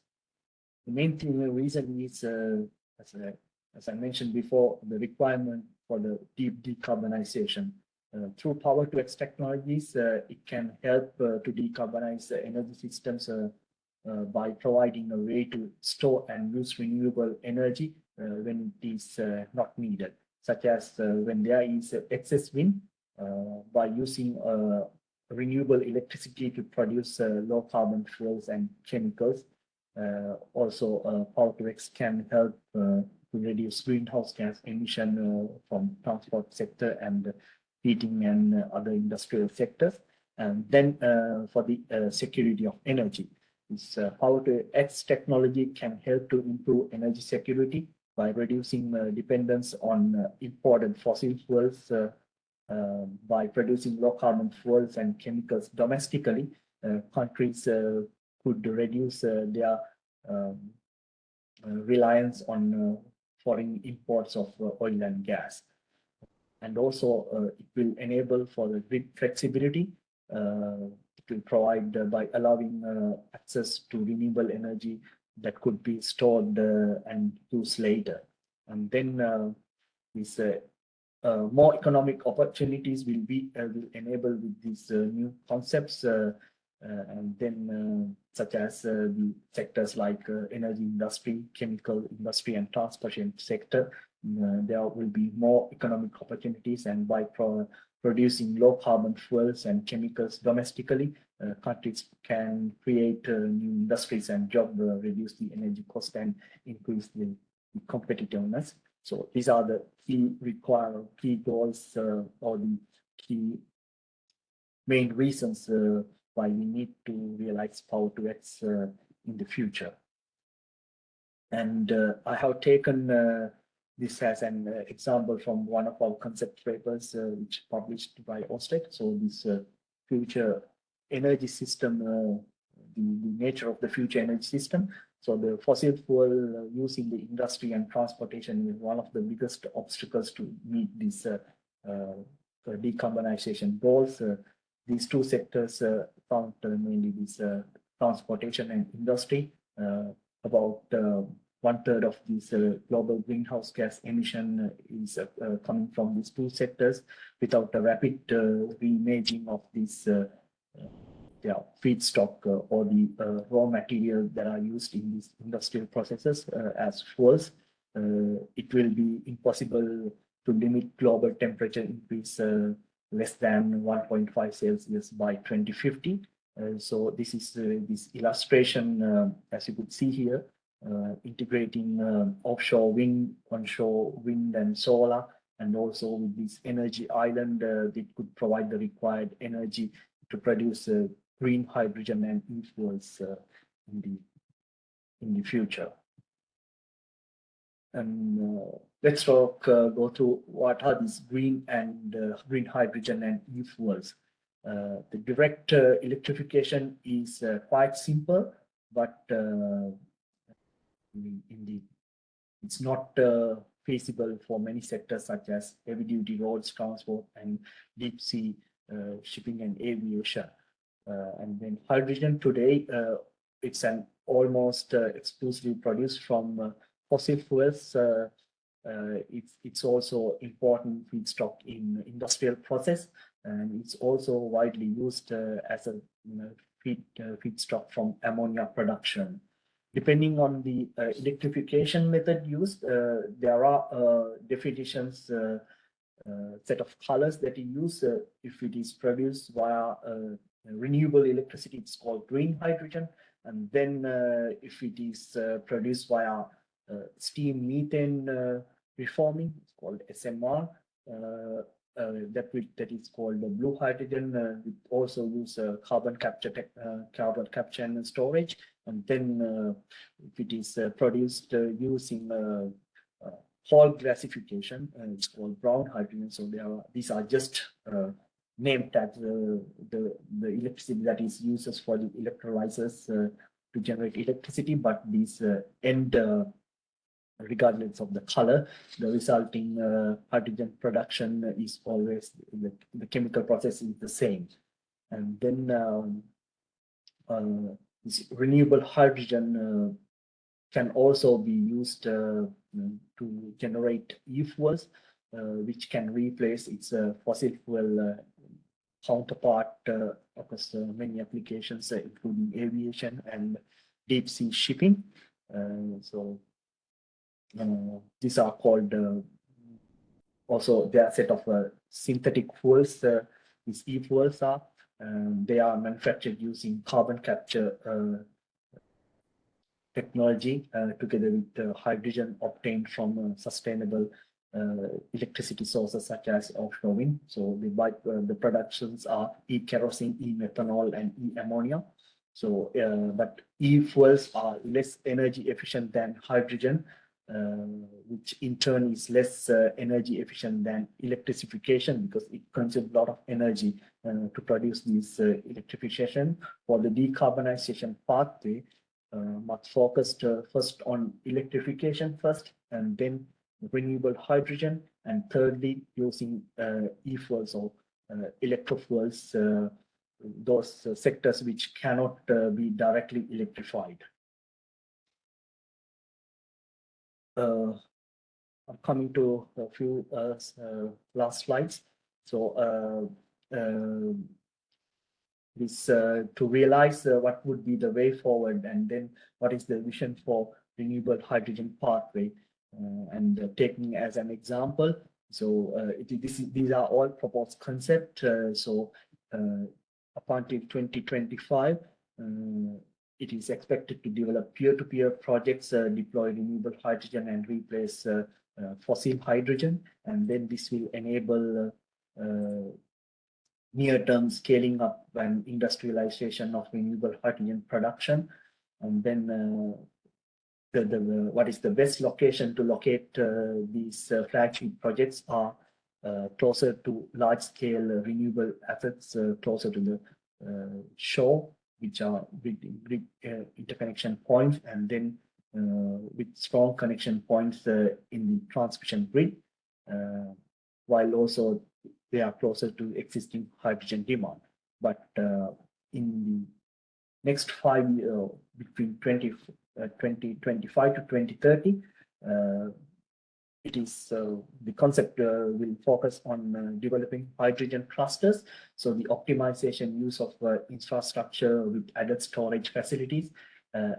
The main reason is, as I mentioned before, the requirement for the deep decarbonization. Through Power-to-X technologies, it can help to decarbonize energy systems by providing a way to store and use renewable energy when it is not needed, such as when there is excess wind, by using renewable electricity to produce low carbon fuels and chemicals. Also, Power-to-X can help to reduce greenhouse gas emission from transport sector and heating and other industrial sectors. And then for the security of energy, this Power-to-X technology can help to improve energy security by reducing dependence on imported fossil fuels. By producing low carbon fuels and chemicals domestically, countries could reduce their reliance on foreign imports of oil and gas. And also it will enable for the grid flexibility. It will provide by allowing access to renewable energy that could be stored and used later. And then this more economic opportunities will be enable with these new concepts, and then such as the sectors like energy industry, chemical industry, and transportation sector. There will be more economic opportunities, and by producing low carbon fuels and chemicals domestically, countries can create new industries and jobs, reduce the energy cost, and increase the competitiveness. So these are the key goals or the key main reasons why we need to realize Power-to-X in the future. And I have taken this as an example from one of our concept papers, which published by Ørsted. So this future energy system, the nature of the future energy system. So the fossil fuel use in the industry and transportation is one of the biggest obstacles to meet these decarbonization goals. These two sectors count mainly this transportation and industry. About 1/3 of this global greenhouse gas emission is coming from these two sectors. Without a rapid reimaging of this feedstock or the raw material that are used in these industrial processes as fuels, it will be impossible to limit global temperature increase less than 1.5 Celsius by 2050. So this is this illustration, as you could see here, integrating offshore wind, onshore wind, and solar, and also with this energy island, it could provide the required energy to produce green hydrogen and e-fuels in the future. And let's go through what are these green hydrogen and e-fuels. The direct electrification is quite simple, but it's not feasible for many sectors such as heavy-duty roads, transport, and deep-sea shipping and aviation. And then hydrogen today, it's an almost exclusively produced from fossil fuels. It's also important feedstock in industrial process, and it's also widely used as a feedstock from ammonia production. Depending on the electrification method used, there are definitions, set of colors that you use. If it is produced via renewable electricity, it's called green hydrogen. And then if it is produced via steam methane reforming, it's called SMR. That is called the blue hydrogen. We also use carbon capture and storage. And then if it is produced using whole gasification, it's called brown hydrogen. So these are just name tags, the electricity that is used for the electrolyzers to generate electricity, but these end regardless of the color, the resulting hydrogen production is always the chemical process is the same. And then this renewable hydrogen can also be used to generate e-fuels, which can replace its fossil fuel counterpart across many applications, including aviation and deep sea shipping. These are called also they are a set of synthetic fuels. These e-fuels are they are manufactured using carbon capture technology together with hydrogen obtained from sustainable electricity sources such as offshore wind. So the productions are e-kerosene, e-methanol, and e-ammonia. So, but e-fuels are less energy efficient than hydrogen, which in turn is less energy efficient than electrification because it consumes a lot of energy to produce this electrification. For the decarbonization pathway, must focus first on electrification first, and then renewable hydrogen, and thirdly using e-fuels or electrofuels, those sectors which cannot be directly electrified. I'm coming to a few last slides. So to realize what would be the way forward, and then what is the vision for renewable hydrogen pathway, and taking as an example. So these are all proposed concepts. Up until 2025, it is expected to develop peer-to-peer projects, deploy renewable hydrogen and replace fossil hydrogen. And then this will enable near-term scaling up and industrialization of renewable hydrogen production. And then what is the best location to locate these flagship projects are closer to large-scale renewable assets, closer to the shore, which are with interconnection points, and then with strong connection points in the transmission grid, while also they are closer to existing hydrogen demand. But in the next 5 years, between 2025 to 2030, it is the concept will focus on developing hydrogen clusters. So the optimization use of infrastructure with added storage facilities.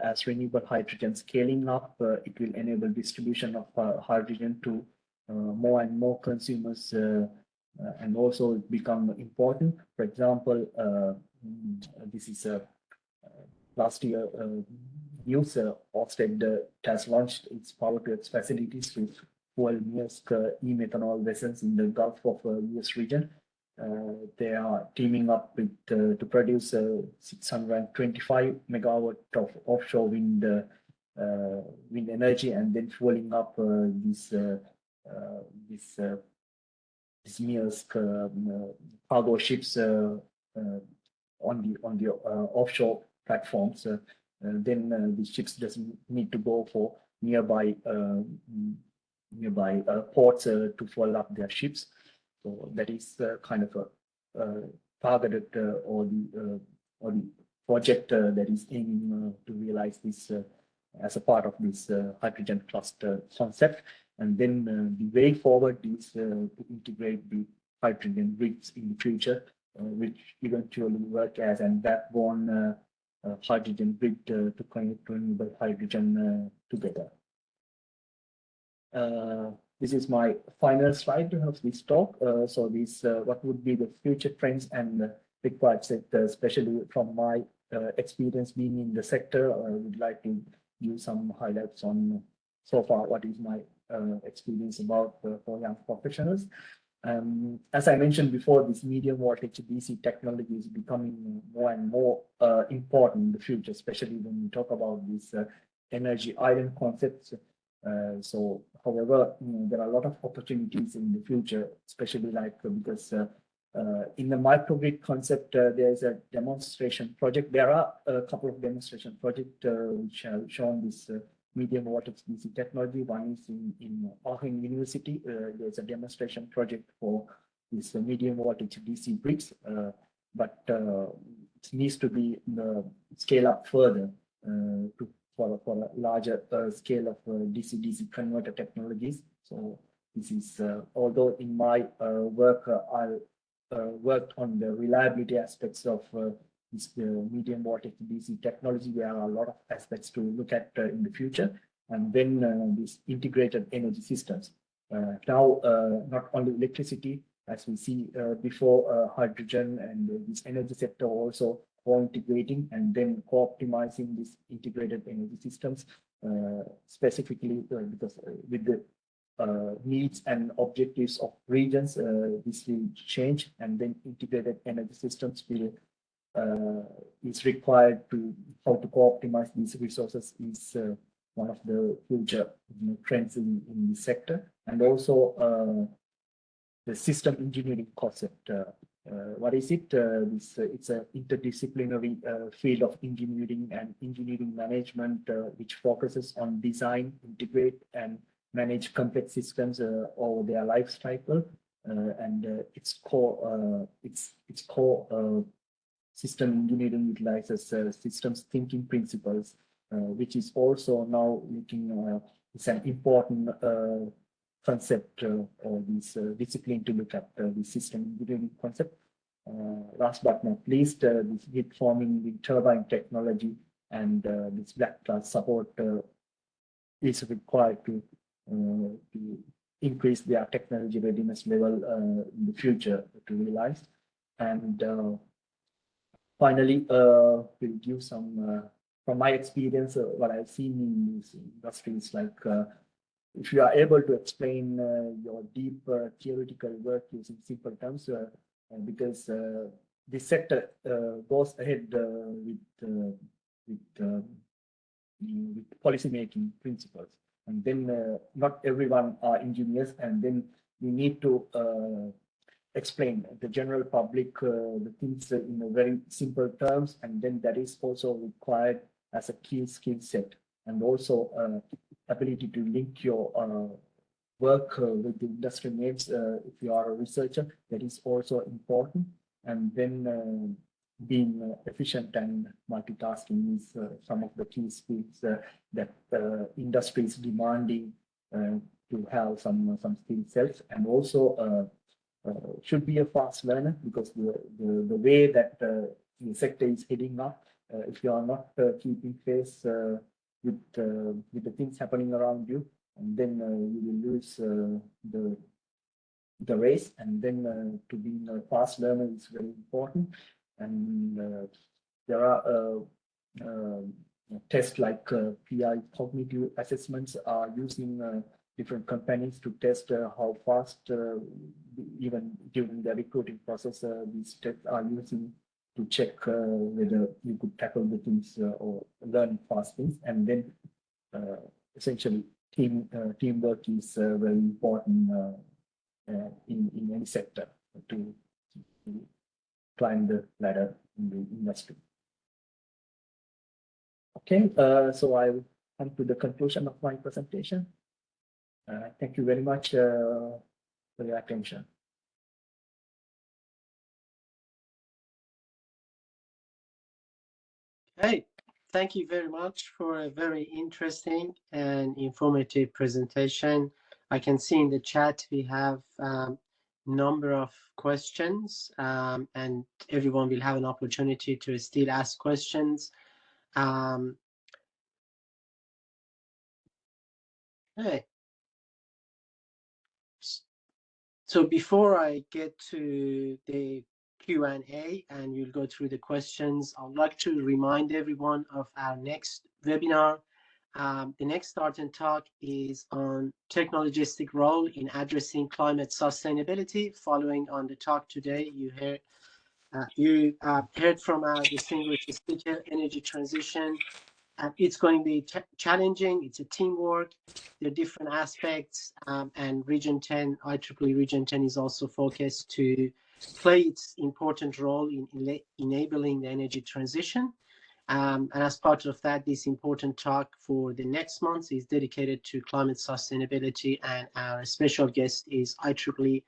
As renewable hydrogen scaling up, it will enable distribution of hydrogen to more and more consumers, and also become important. For example, this is last year news. Ørsted has launched its Power-to-X facilities with fuel Maersk e-methanol vessels in the Gulf of US region. They are teaming up with to produce 625 megawatt of offshore wind energy, and then fueling up this Maersk cargo ships on the offshore platforms. Then the ships doesn't need to go for nearby ports to fuel up their ships. So that is kind of a targeted or the project that is aiming to realize this as a part of this hydrogen cluster concept. And then the way forward is to integrate the hydrogen grids in the future, which eventually work as a backbone hydrogen grid to connect renewable hydrogen together. This is my final slide of this talk. So this, what would be the future trends and required sector, especially from my experience being in the sector. I would like to give some highlights on so far what is my experience about for young professionals. As I mentioned before, this medium voltage DC technology is becoming more and more important in the future, especially when we talk about these energy island concepts. So, however, there are a lot of opportunities in the future, especially like because in the microgrid concept, there is a demonstration project. There are a couple of demonstration projects which have shown this medium voltage DC technology. One is in R10 University. There's a demonstration project for this medium voltage DC bricks, but it needs to be scale up further for a larger scale of DC-DC converter technologies. So this is, although in my work, I worked on the reliability aspects of this medium voltage DC technology. There are a lot of aspects to look at in the future. And then these integrated energy systems. Now, not only electricity, as we see before, hydrogen and this energy sector also co-integrating and then co-optimizing these integrated energy systems, specifically because with the needs and objectives of regions, this will change, and then integrated energy systems will is required to how to co-optimize these resources is one of the future trends in the sector. And also the system engineering concept. What is it? It's an interdisciplinary field of engineering and engineering management, which focuses on design, integrate, and manage complex systems over their life cycle. And its core system engineering utilizes systems thinking principles, which is also now looking. It's an important concept or this discipline to look at the system engineering concept. Last but not least, this grid forming the turbine technology and this black class support is required to increase their technology readiness level in the future to realize. And finally, we'll give some from my experience, what I've seen in these industries, like if you are able to explain your deep theoretical work using simple terms, because this sector goes ahead with policy making principles, and then not everyone are engineers, and then we need to explain the general public the things in a very simple terms, and then that is also required as a key skill set, and also ability to link your work with the industry needs. If you are a researcher, that is also important. And then being efficient and multitasking is some of the key skills that industry is demanding to have some skill sets. And also should be a fast learner, because the way that the sector is heading up, if you are not keeping pace with the things happening around you, and then you will lose the race. And then to be a fast learner is very important. And there are tests like PI cognitive assessments are using different companies to test how fast, even during the recruiting process, these tests are using to check whether you could tackle the things or learn fast things. And then essentially teamwork is very important in any sector to climb the ladder in the industry. Okay, so I will come to the conclusion of my presentation. Thank you very much for your attention. Hey, thank you very much for a very interesting and informative presentation. I can see in the chat we have number of questions, and everyone will have an opportunity to still ask questions. Hey. So before I get to the Q&A and you'll go through the questions, I'd like to remind everyone of our next webinar. The next R10 talk is on technologistic role in addressing climate sustainability. Following on the talk today, you heard from our distinguished speaker, energy transition. It's going to be challenging. It's a teamwork. There are different aspects, and Region 10, IEEE Region 10 is also focused to play its important role in enabling the energy transition. And as part of that, this important talk for the next month is dedicated to climate sustainability, and our special guest is IEEE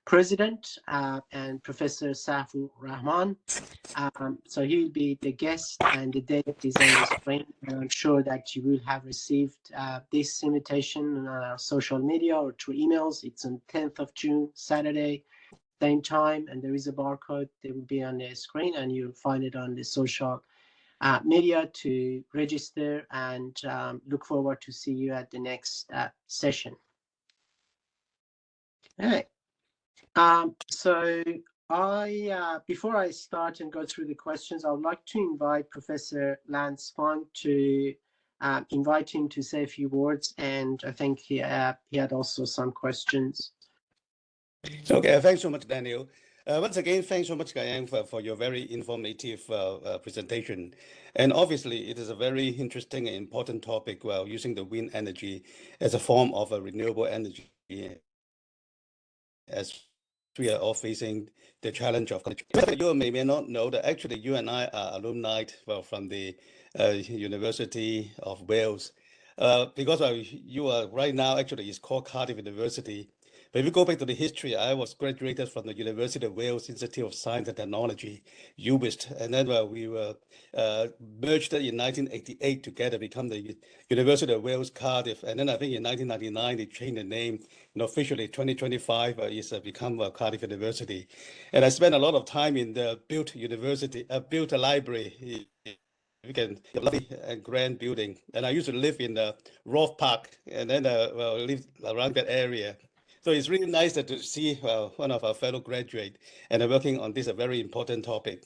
President and Professor Saifur Rahman. So he will be the guest, and the date is on the screen. And I'm sure that you will have received this invitation on our social media or through emails. It's on 10th of June, Saturday, same time, and there is a barcode that will be on the screen, and you'll find it on the social media to register, and look forward to see you at the next session. All right. So before I start and go through the questions, I would like to invite Professor Lance Fung to invite him to say a few words, and I think he had also some questions. Okay, thanks so much, Daniel. Once again, thanks so much, Gayan, for your very informative presentation. And obviously, it is a very interesting and important topic, using the wind energy as a form of a renewable energy, as we are all facing the challenge of you may not know that actually you and I are alumni from the University of Wales, because you are right now actually it's called Cardiff University. But if you go back to the history, I was graduated from the University of Wales Institute of Science and Technology, UWIST, and then we were merged in 1988 together, become the University of Wales Cardiff, and then I think in 1999 they changed the name. Officially 2025 is become Cardiff University, and I spent a lot of time in the built library. You can lovely and grand building, and I used to live in the Roth Park, and then live around that area. So it's really nice to see one of our fellow graduates and working on this very important topic.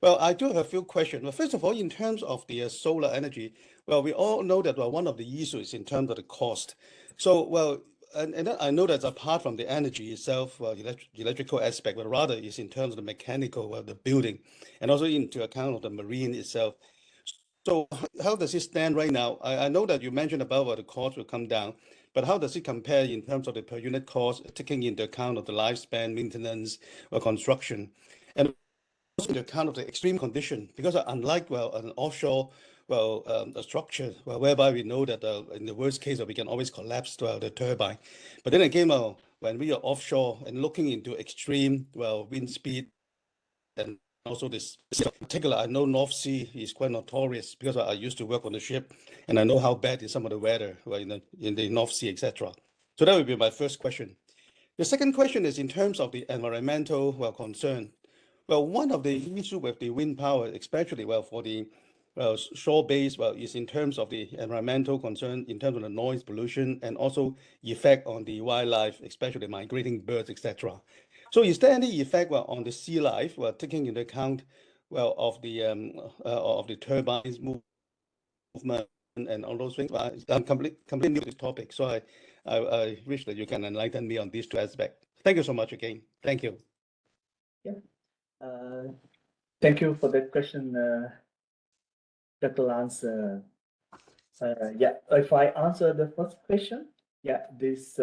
Well, I do have a few questions. Well, first of all, in terms of the solar energy, well, we all know that one of the issues in terms of the cost. So, and then I know that apart from the energy itself, electrical aspect, but rather is in terms of the mechanical, the building, and also into account of the marine itself. So how does it stand right now? I know that you mentioned about the cost will come down, but how does it compare in terms of the per unit cost, taking into account of the lifespan, maintenance, or construction, and also into account of the extreme condition? Because unlike an offshore a structure whereby we know that in the worst case we can always collapse the turbine, but then again when we are offshore and looking into extreme wind speed, and also this in particular, I know North Sea is quite notorious because I used to work on the ship, and I know how bad is some of the weather in the North Sea, etc. So that would be my first question. The second question is in terms of the environmental concern. Well, one of the issues with the wind power, especially for the shore-based, is in terms of the environmental concern, in terms of the noise pollution, and also effect on the wildlife, especially migrating birds, etc. So is there any effect on the sea life, taking into account of the turbines movement and all those things? I'm completely new to this topic, so I wish that you can enlighten me on these two aspects. Thank you so much again. Thank you. Yeah. Thank you for that question, Dr. Lance. Yeah, if I answer the first question, yeah, this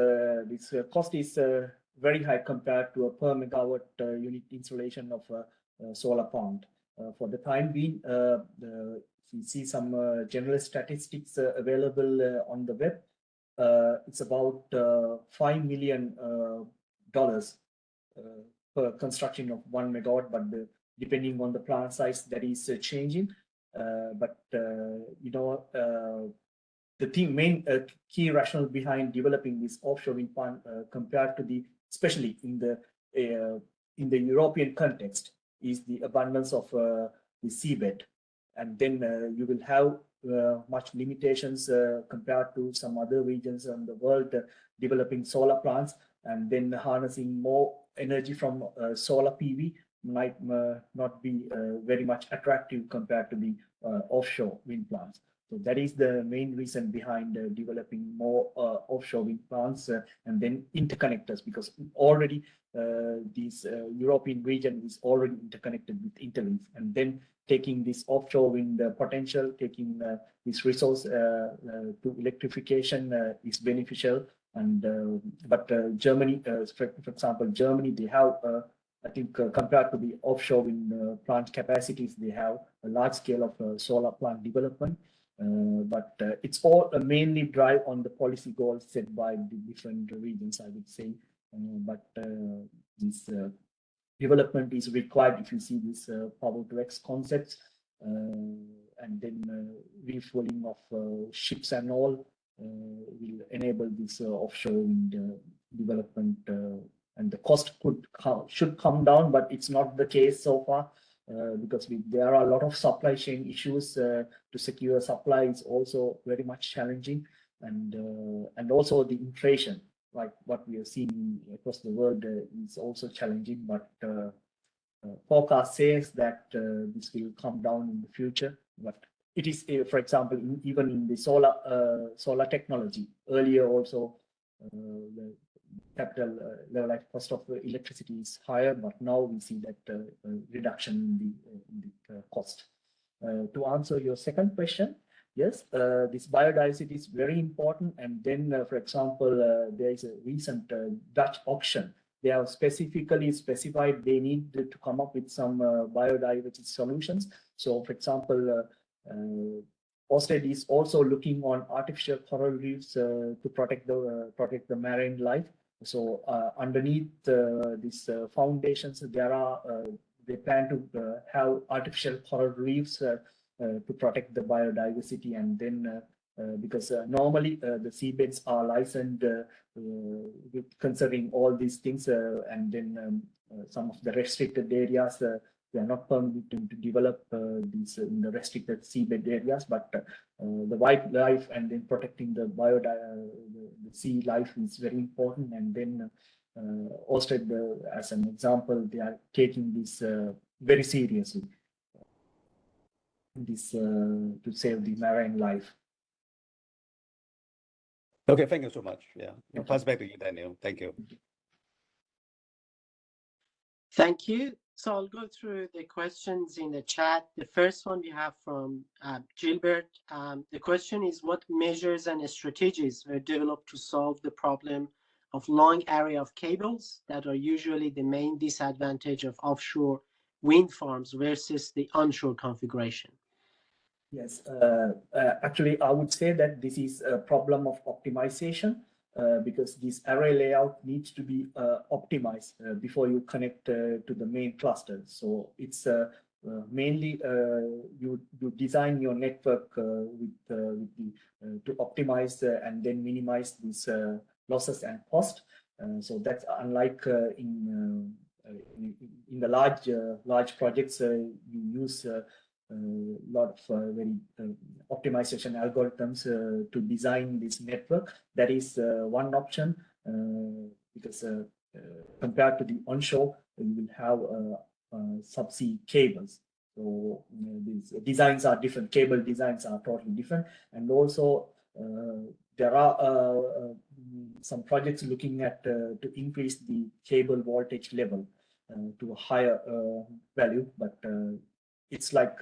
cost is very high compared to a per megawatt unit installation of a solar plant. For the time being, we see some general statistics available on the web. It's about $5 million per construction of 1 megawatt, but depending on the plant size, that is changing. You know, the main key rationale behind developing this offshore wind farm compared to the, especially in the European context, is the abundance of the seabed, and then you will have much limitations compared to some other regions in the world developing solar plants, and then harnessing more energy from solar PV might not be very much attractive compared to the offshore wind plants. So that is the main reason behind developing more offshore wind plants and then interconnectors, because already this European region is already interconnected with interlinks, and then taking this offshore wind potential, taking this resource to electrification is beneficial. And but Germany, for example, Germany, they have I think compared to the offshore wind plant capacities, they have a large scale of solar plant development. But it's all mainly drive on the policy goals set by the different regions, I would say. But this development is required if you see this P2X concepts, and then refueling of ships and all will enable this offshore wind development, and the cost should come down, but it's not the case so far. Because there are a lot of supply chain issues. To secure supply is also very much challenging, and also the inflation, like what we have seen across the world, is also challenging. But forecast says that this will come down in the future. But it is, for example, even in the solar technology, earlier also the capital level cost of electricity is higher, but now we see that reduction in the cost. To answer your second question, yes, this biodiversity is very important. And then, for example, there is a recent Dutch auction. They have specifically specified they need to come up with some biodiversity solutions. So, for example, Ørsted is also looking on artificial coral reefs to protect the marine life. So underneath these foundations, there are they plan to have artificial coral reefs to protect the biodiversity. And then because normally the seabeds are licensed with considering all these things, and then some of the restricted areas they are not permitted to develop these in the restricted seabed areas, but the wildlife and then protecting the the sea life is very important. And then Ørsted, as an example, they are taking this very seriously, this to save the marine life. Okay, thank you so much. Yeah, I'll pass back to you, Daniel. Thank you. Thank you. So I'll go through the questions in the chat. The first one we have from Gilbert. The question is, what measures and strategies were developed to solve the problem of long area of cables that are usually the main disadvantage of offshore wind farms versus the onshore configuration? Yes, actually, I would say that this is a problem of optimization. Because this array layout needs to be optimized before you connect to the main cluster. So it's mainly you design your network to optimize and then minimize these losses and cost. So that's unlike in the large projects, you use a lot of very optimization algorithms to design this network. That is one option, because compared to the onshore, you will have subsea cables. So these designs are different. Cable designs are totally different, and also there are some projects looking at to increase the cable voltage level to a higher value, but it's like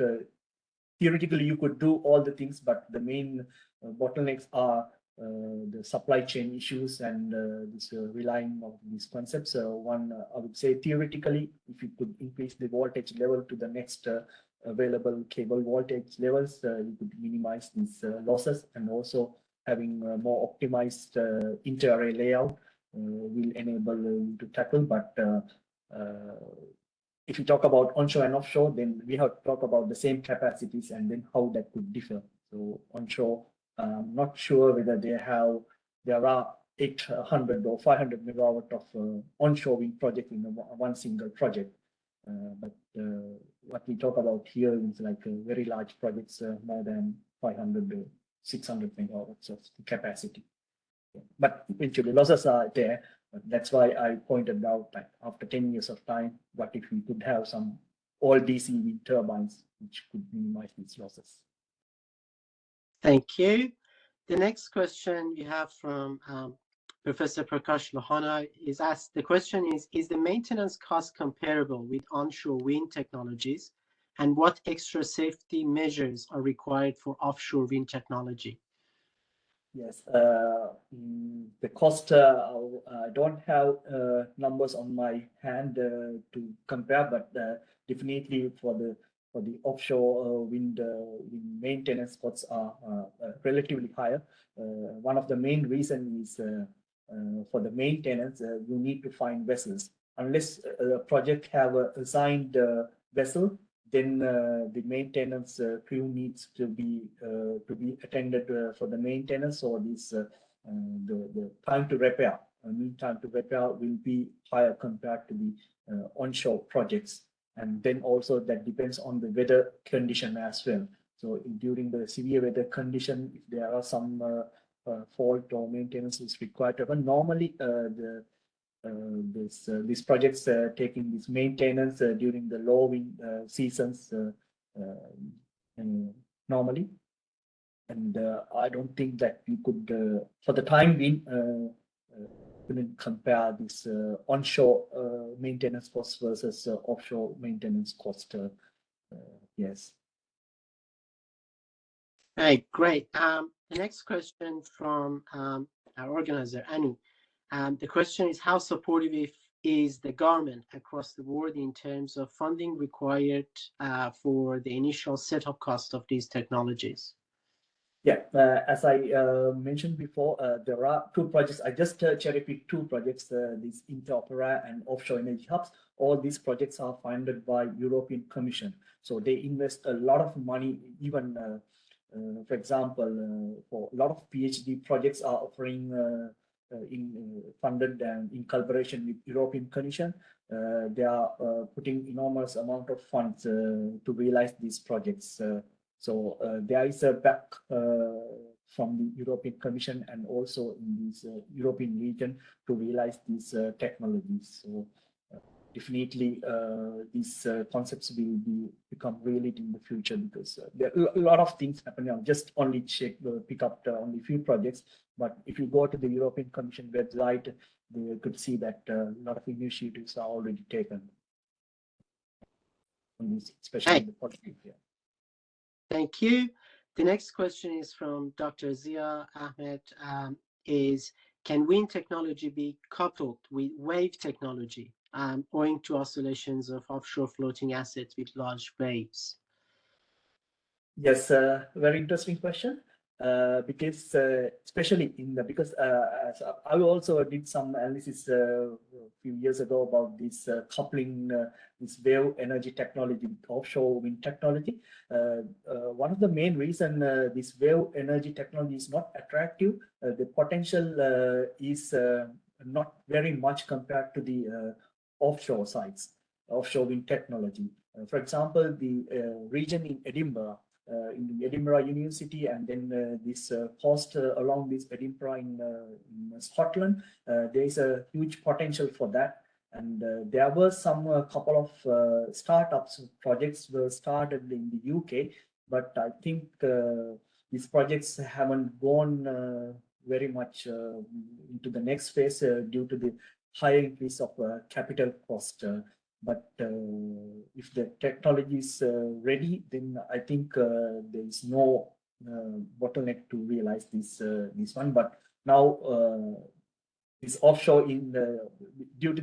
theoretically you could do all the things, but the main bottlenecks are the supply chain issues and this relying on these concepts. One, I would say theoretically, if you could increase the voltage level to the next available cable voltage levels, you could minimize these losses, and also having more optimized inter-array layout will enable you to tackle. But if you talk about onshore and offshore, then we have to talk about the same capacities and then how that could differ. So onshore, I'm not sure whether there are 800 or 500 megawatt of onshore wind project in one single project. But what we talk about here is like very large projects, more than 500 or 600 megawatts of capacity. But eventually losses are there. That's why I pointed out that after 10 years of time, what if we could have some all DC wind turbines, which could minimize these losses. Thank you. The next question we have from Professor Prakash Lohana is asked, the question is the maintenance cost comparable with onshore wind technologies? And what extra safety measures are required for offshore wind technology? Yes, the cost, I don't have numbers on my hand to compare, but definitely for the offshore wind maintenance costs are relatively higher. One of the main reasons is for the maintenance, you need to find vessels. Unless a project have a assigned vessel, then the maintenance crew needs to be attended for the maintenance, or this the time to repair, mean time to repair will be higher compared to the onshore projects. And then also that depends on the weather condition as well. So during the severe weather condition, if there are some fault or maintenance is required, but normally these projects taking this maintenance during the low wind seasons normally, and I don't think that we could for the time being couldn't compare this onshore maintenance cost versus offshore maintenance cost. Yes. Hey, great. The next question from our organizer, Anu. The question is, how supportive is the government across the board in terms of funding required for the initial setup cost of these technologies? Yeah, as I mentioned before, there are two projects. I just cherry-picked two projects, these interoperable and offshore energy hubs. All these projects are funded by European Commission. So they invest a lot of money, even, for example, for a lot of PhD projects are offering funded and in collaboration with European Commission. They are putting enormous amount of funds to realize these projects. So there is a back from the European Commission and also in this European region to realize these technologies. So definitely these concepts will become reality in the future, because there are a lot of things happening. I'll just only pick up only few projects, but if you go to the European Commission website, they could see that a lot of initiatives are already taken, especially in the policy area. Thank you. The next question is from Dr. Zia Ahmed. Can wind technology be coupled with wave technology, owing to oscillations of offshore floating assets with large waves? Yes, very interesting question. Because especially in the I also did some analysis a few years ago about this coupling this wave energy technology with offshore wind technology. One of the main reason this wave energy technology is not attractive, the potential is not very much compared to the offshore sites, offshore wind technology. For example, the region in Edinburgh, in the Edinburgh University, and then this coast along this Edinburgh in Scotland, there is a huge potential for that. And there were some couple of startups projects were started in the UK, but I think these projects haven't gone very much into the next phase due to the high increase of capital cost. But if the technology is ready, then I think there is no bottleneck to realize this one. But now this offshore due to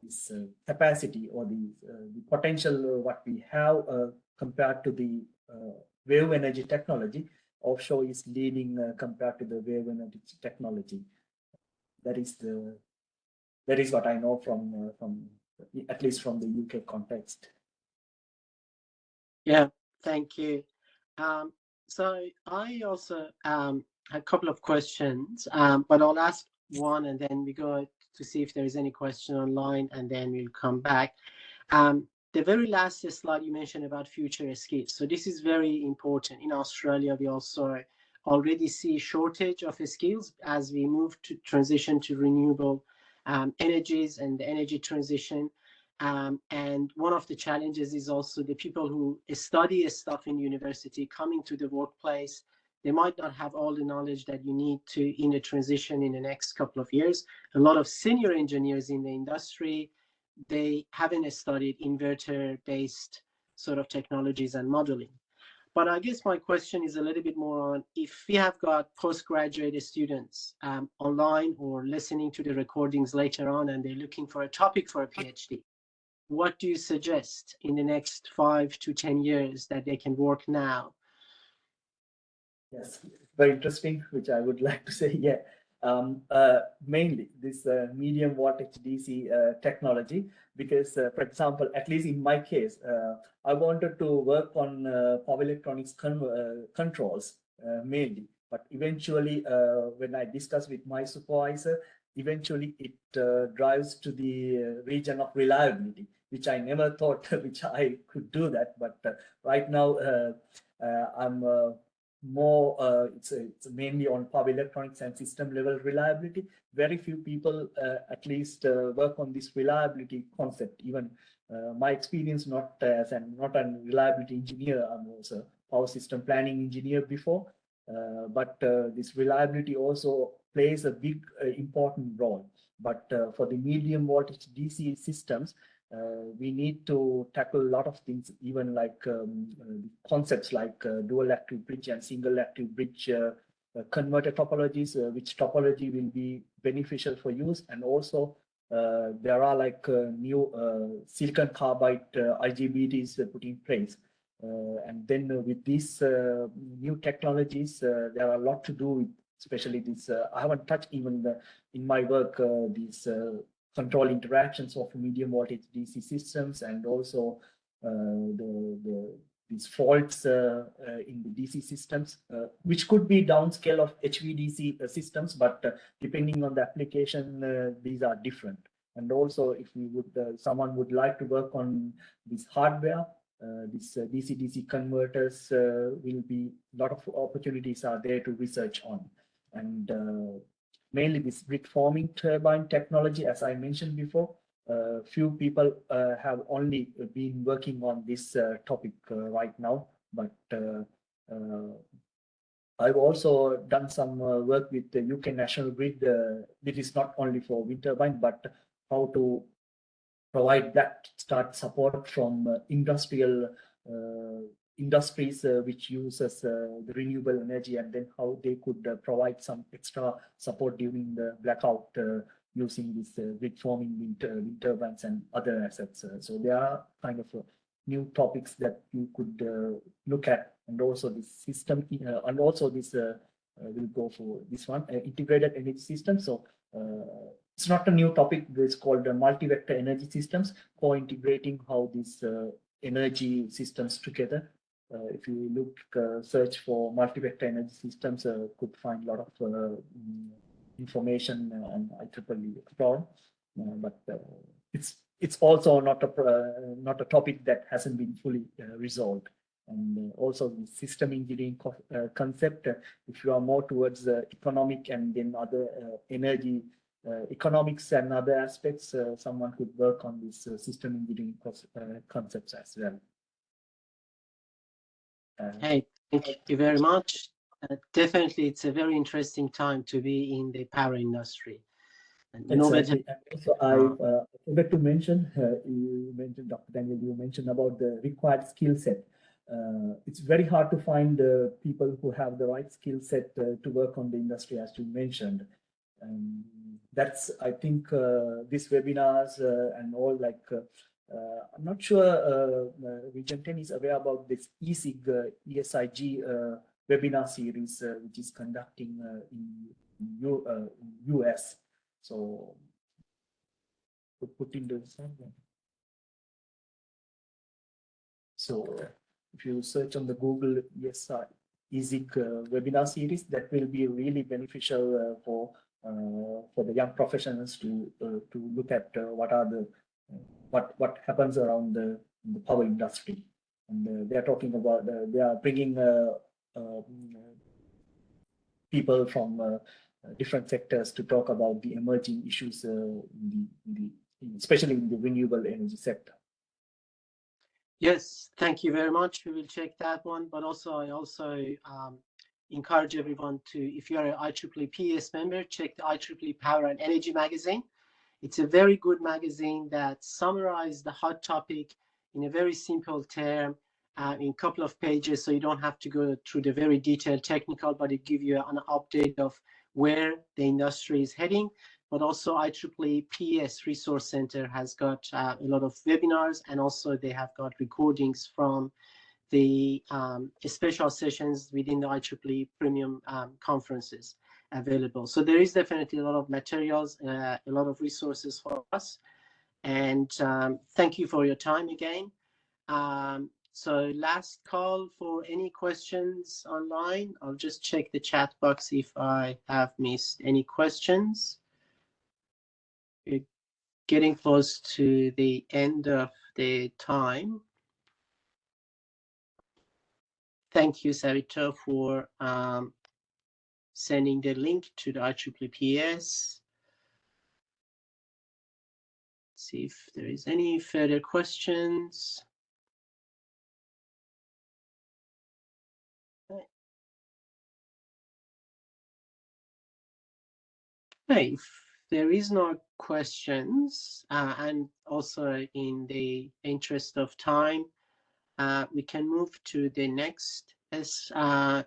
this capacity or the potential what we have compared to the wave energy technology, offshore is leading compared to the wave energy technology. That is what I know from at least from the UK context. Yeah, thank you. So I also had a couple of questions, but I'll ask one and then we go to see if there is any question online, and then we'll come back. The very last slide you mentioned about future skills. So this is very important. In Australia, we also already see shortage of skills as we move to transition to renewable energies and the energy transition. And one of the challenges is also the people who study stuff in university coming to the workplace. They might not have all the knowledge that you need to in the transition in the next couple of years. A lot of senior engineers in the industry, they haven't studied inverter-based sort of technologies and modeling. But I guess my question is a little bit more on if we have got postgraduate students online or listening to the recordings later on and they're looking for a topic for a PhD, what do you suggest in the next 5 to 10 years that they can work now? Yes, very interesting, which I would like to say, yeah. Mainly this medium voltage DC technology, because for example, at least in my case, I wanted to work on power electronics controls mainly, but eventually when I discussed with my supervisor, eventually it drives to the region of reliability, which I never thought which I could do that, but right now I'm more it's mainly on power electronics and system level reliability. Very few people at least work on this reliability concept. Even my experience, not as a reliability engineer, I'm also a power system planning engineer before, but this reliability also plays a big important role. But for the medium voltage DC systems, we need to tackle a lot of things, even like concepts like dual active bridge and single active bridge converter topologies, which topology will be beneficial for use. And also there are like new silicon carbide IGBTs put in place. And then with these new technologies, there are a lot to do with, especially this, I haven't touched even in my work, these control interactions of medium voltage DC systems, and also these faults in the DC systems, which could be downscale of HVDC systems, but depending on the application, these are different. And also, if we would, someone would like to work on this hardware, these DC-DC converters will be a lot of opportunities are there to research on. And mainly this grid forming turbine technology, as I mentioned before, few people have only been working on this topic right now, but I've also done some work with the UK National Grid. This is not only for wind turbine, but how to provide that start support from industrial industries which uses the renewable energy, and then how they could provide some extra support during the blackout using this grid forming wind turbines and other assets. So there are kind of new topics that you could look at, and also this system, and also this will go for this one, integrated energy system. So it's not a new topic. It's called multi-vector energy systems, co-integrating how these energy systems together. If you look, search for multi-vector energy systems, could find a lot of information on IEEE Explorer. But it's also not a topic that hasn't been fully resolved. And also the system engineering concept, if you are more towards economic and then other energy economics and other aspects, someone could work on these system engineering concepts as well. Hey, thank you very much. Definitely, it's a very interesting time to be in the power industry. And Exactly. And also, I forgot to mention, you mentioned, Dr. Daniel, you mentioned about the required skill set. It's very hard to find people who have the right skill set to work on the industry, as you mentioned. That's, I think, these webinars and all, like, I'm not sure Region 10 is aware about this ESIG webinar series, which is conducting in US. So to put into something. So if you search on the Google ESIG webinar series, that will be really beneficial for the young professionals to look at what are the what happens around the power industry, and they are talking about they are bringing people from different sectors to talk about the emerging issues especially in the renewable energy sector. Yes, thank you very much. We will check that one. But also, I encourage everyone to, if you are an IEEE PS member, check the IEEE Power and Energy magazine. It's a very good magazine that summarizes the hot topic in a very simple term in a couple of pages, so you don't have to go through the very detailed technical, but it gives you an update of where the industry is heading. But also IEEE PS Resource Center has got a lot of webinars, and also they have got recordings from the special sessions within the IEEE Premium conferences available. So there is definitely a lot of materials, a lot of resources for us. And thank you for your time again. So last call for any questions online. I'll just check the chat box if I have missed any questions. We're getting close to the end of the time. Thank you, Sarita, for sending the link to the IEEE PS. See if there is any further questions. Okay, if there is no questions, and also in the interest of time, we can move to the next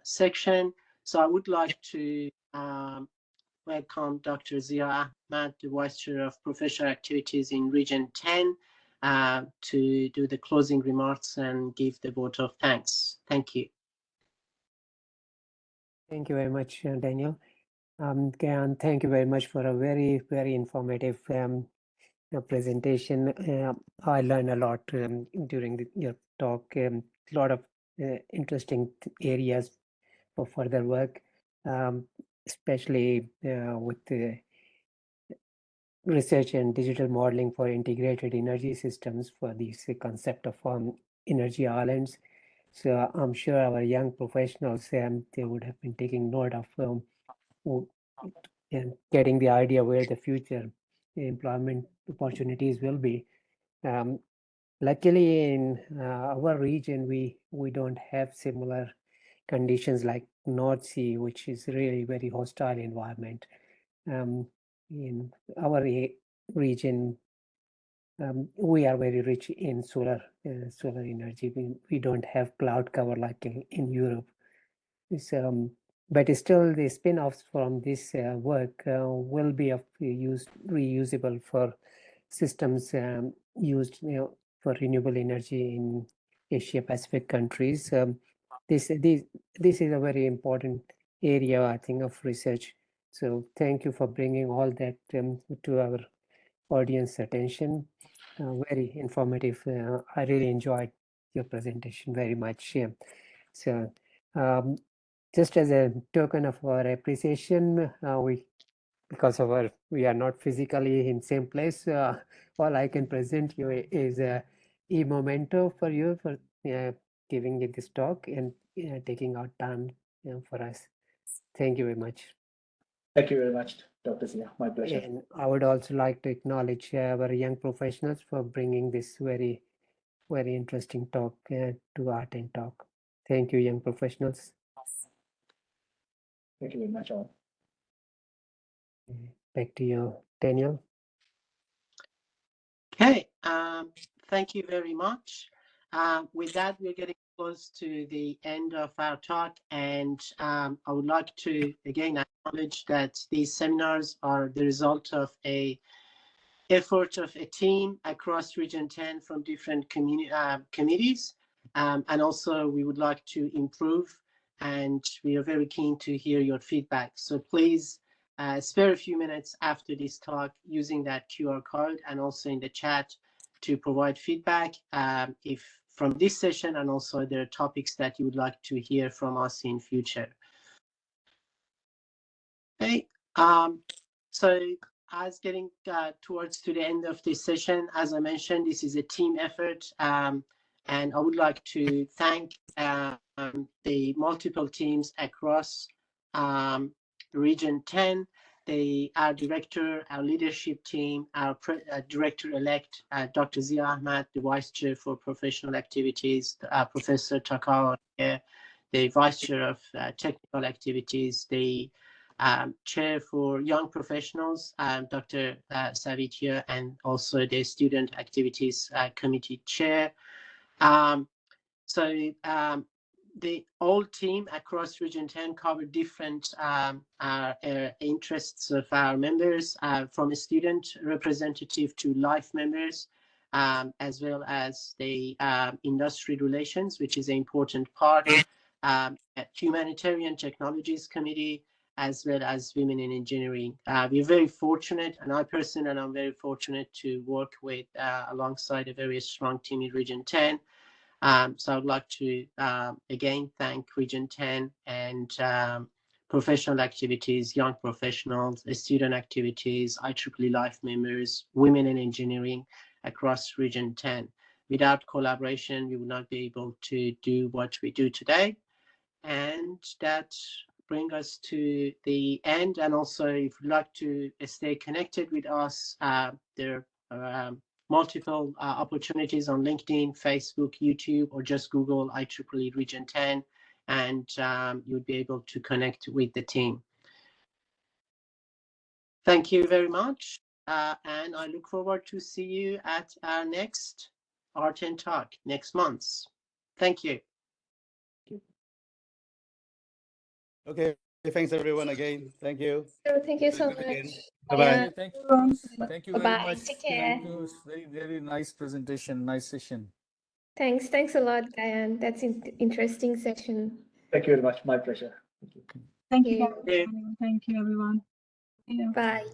section. So I would like to welcome Dr. Zia Ahmad, the Vice Chair of Professional Activities in Region 10, to do the closing remarks and give the vote of thanks. Thank you. Thank you very much, Daniel. Gayan, thank you very much for a very, very informative presentation. I learned a lot during your talk, a lot of interesting areas for further work, especially with the research and digital modeling for integrated energy systems for this concept of energy islands. So I'm sure our young professionals, they would have been taking note of getting the idea where the future employment opportunities will be. Luckily, in our region, we don't have similar conditions like North Sea, which is really very hostile environment. In our region, we are very rich in solar energy. We don't have cloud cover like in Europe. But still, the spin-offs from this work will be reusable for systems used for renewable energy in Asia Pacific countries. This is a very important area, I think, of research. So thank you for bringing all that to our audience attention. Very informative. I really enjoyed your presentation very much. So just as a token of our appreciation, because we are not physically in same place, all I can present you is a memento for you for giving you this talk and taking out time for us. Thank you very much. Thank you very much, Dr. Zia. My pleasure. And I would also like to acknowledge our young professionals for bringing this very, very interesting talk to R10 Talk. Thank you, young professionals. Thank you very much, all. Back to you, Daniel. Okay, thank you very much. With that, we're getting close to the end of our talk, and I would like to again acknowledge that these seminars are the result of a effort of a team across Region 10 from different committees, and also we would like to improve, and we are very keen to hear your feedback. So please spare a few minutes after this talk using that QR code and also in the chat to provide feedback if from this session, and also there are topics that you would like to hear from us in future. Okay, so as getting towards to the end of this session, as I mentioned, this is a team effort, and I would like to thank the multiple teams across Region 10, our director, our leadership team, our director-elect, Dr. Zia Ahmad, the Vice Chair for Professional Activities, Professor Takao, the Vice Chair of Technical Activities, the Chair for Young Professionals, Dr. Savitya, and also the Student Activities Committee Chair. The whole team across Region 10 cover different interests of our members, from a student representative to life members, as well as the industry relations, which is an important part, Humanitarian Technologies Committee, as well as Women in Engineering. We're very fortunate, and I personally am very fortunate to work with alongside a very strong team in Region 10. So I would like to again thank Region 10 and Professional Activities, Young Professionals, Student Activities, IEEE Life members, Women in Engineering across Region 10. Without collaboration, we would not be able to do what we do today. And that brings us to the end. And also, if you'd like to stay connected with us, there are multiple opportunities on LinkedIn, Facebook, YouTube, or just Google IEEE Region 10, and you'll be able to connect with the team. Thank you very much, and I look forward to see you at our next R10 Talk next month. Thank you. Okay, thanks everyone again. Thank you. So thank you so Again. much. Bye-bye. Thank you. Thank you very Bye-bye. much. Take care. Thank you. Very, very nice presentation, nice session. Thanks a lot, Gayan. That's an interesting session. Thank you very much. My pleasure. Thank you. Thank you. Thank Thank you, everyone. Yeah. Bye.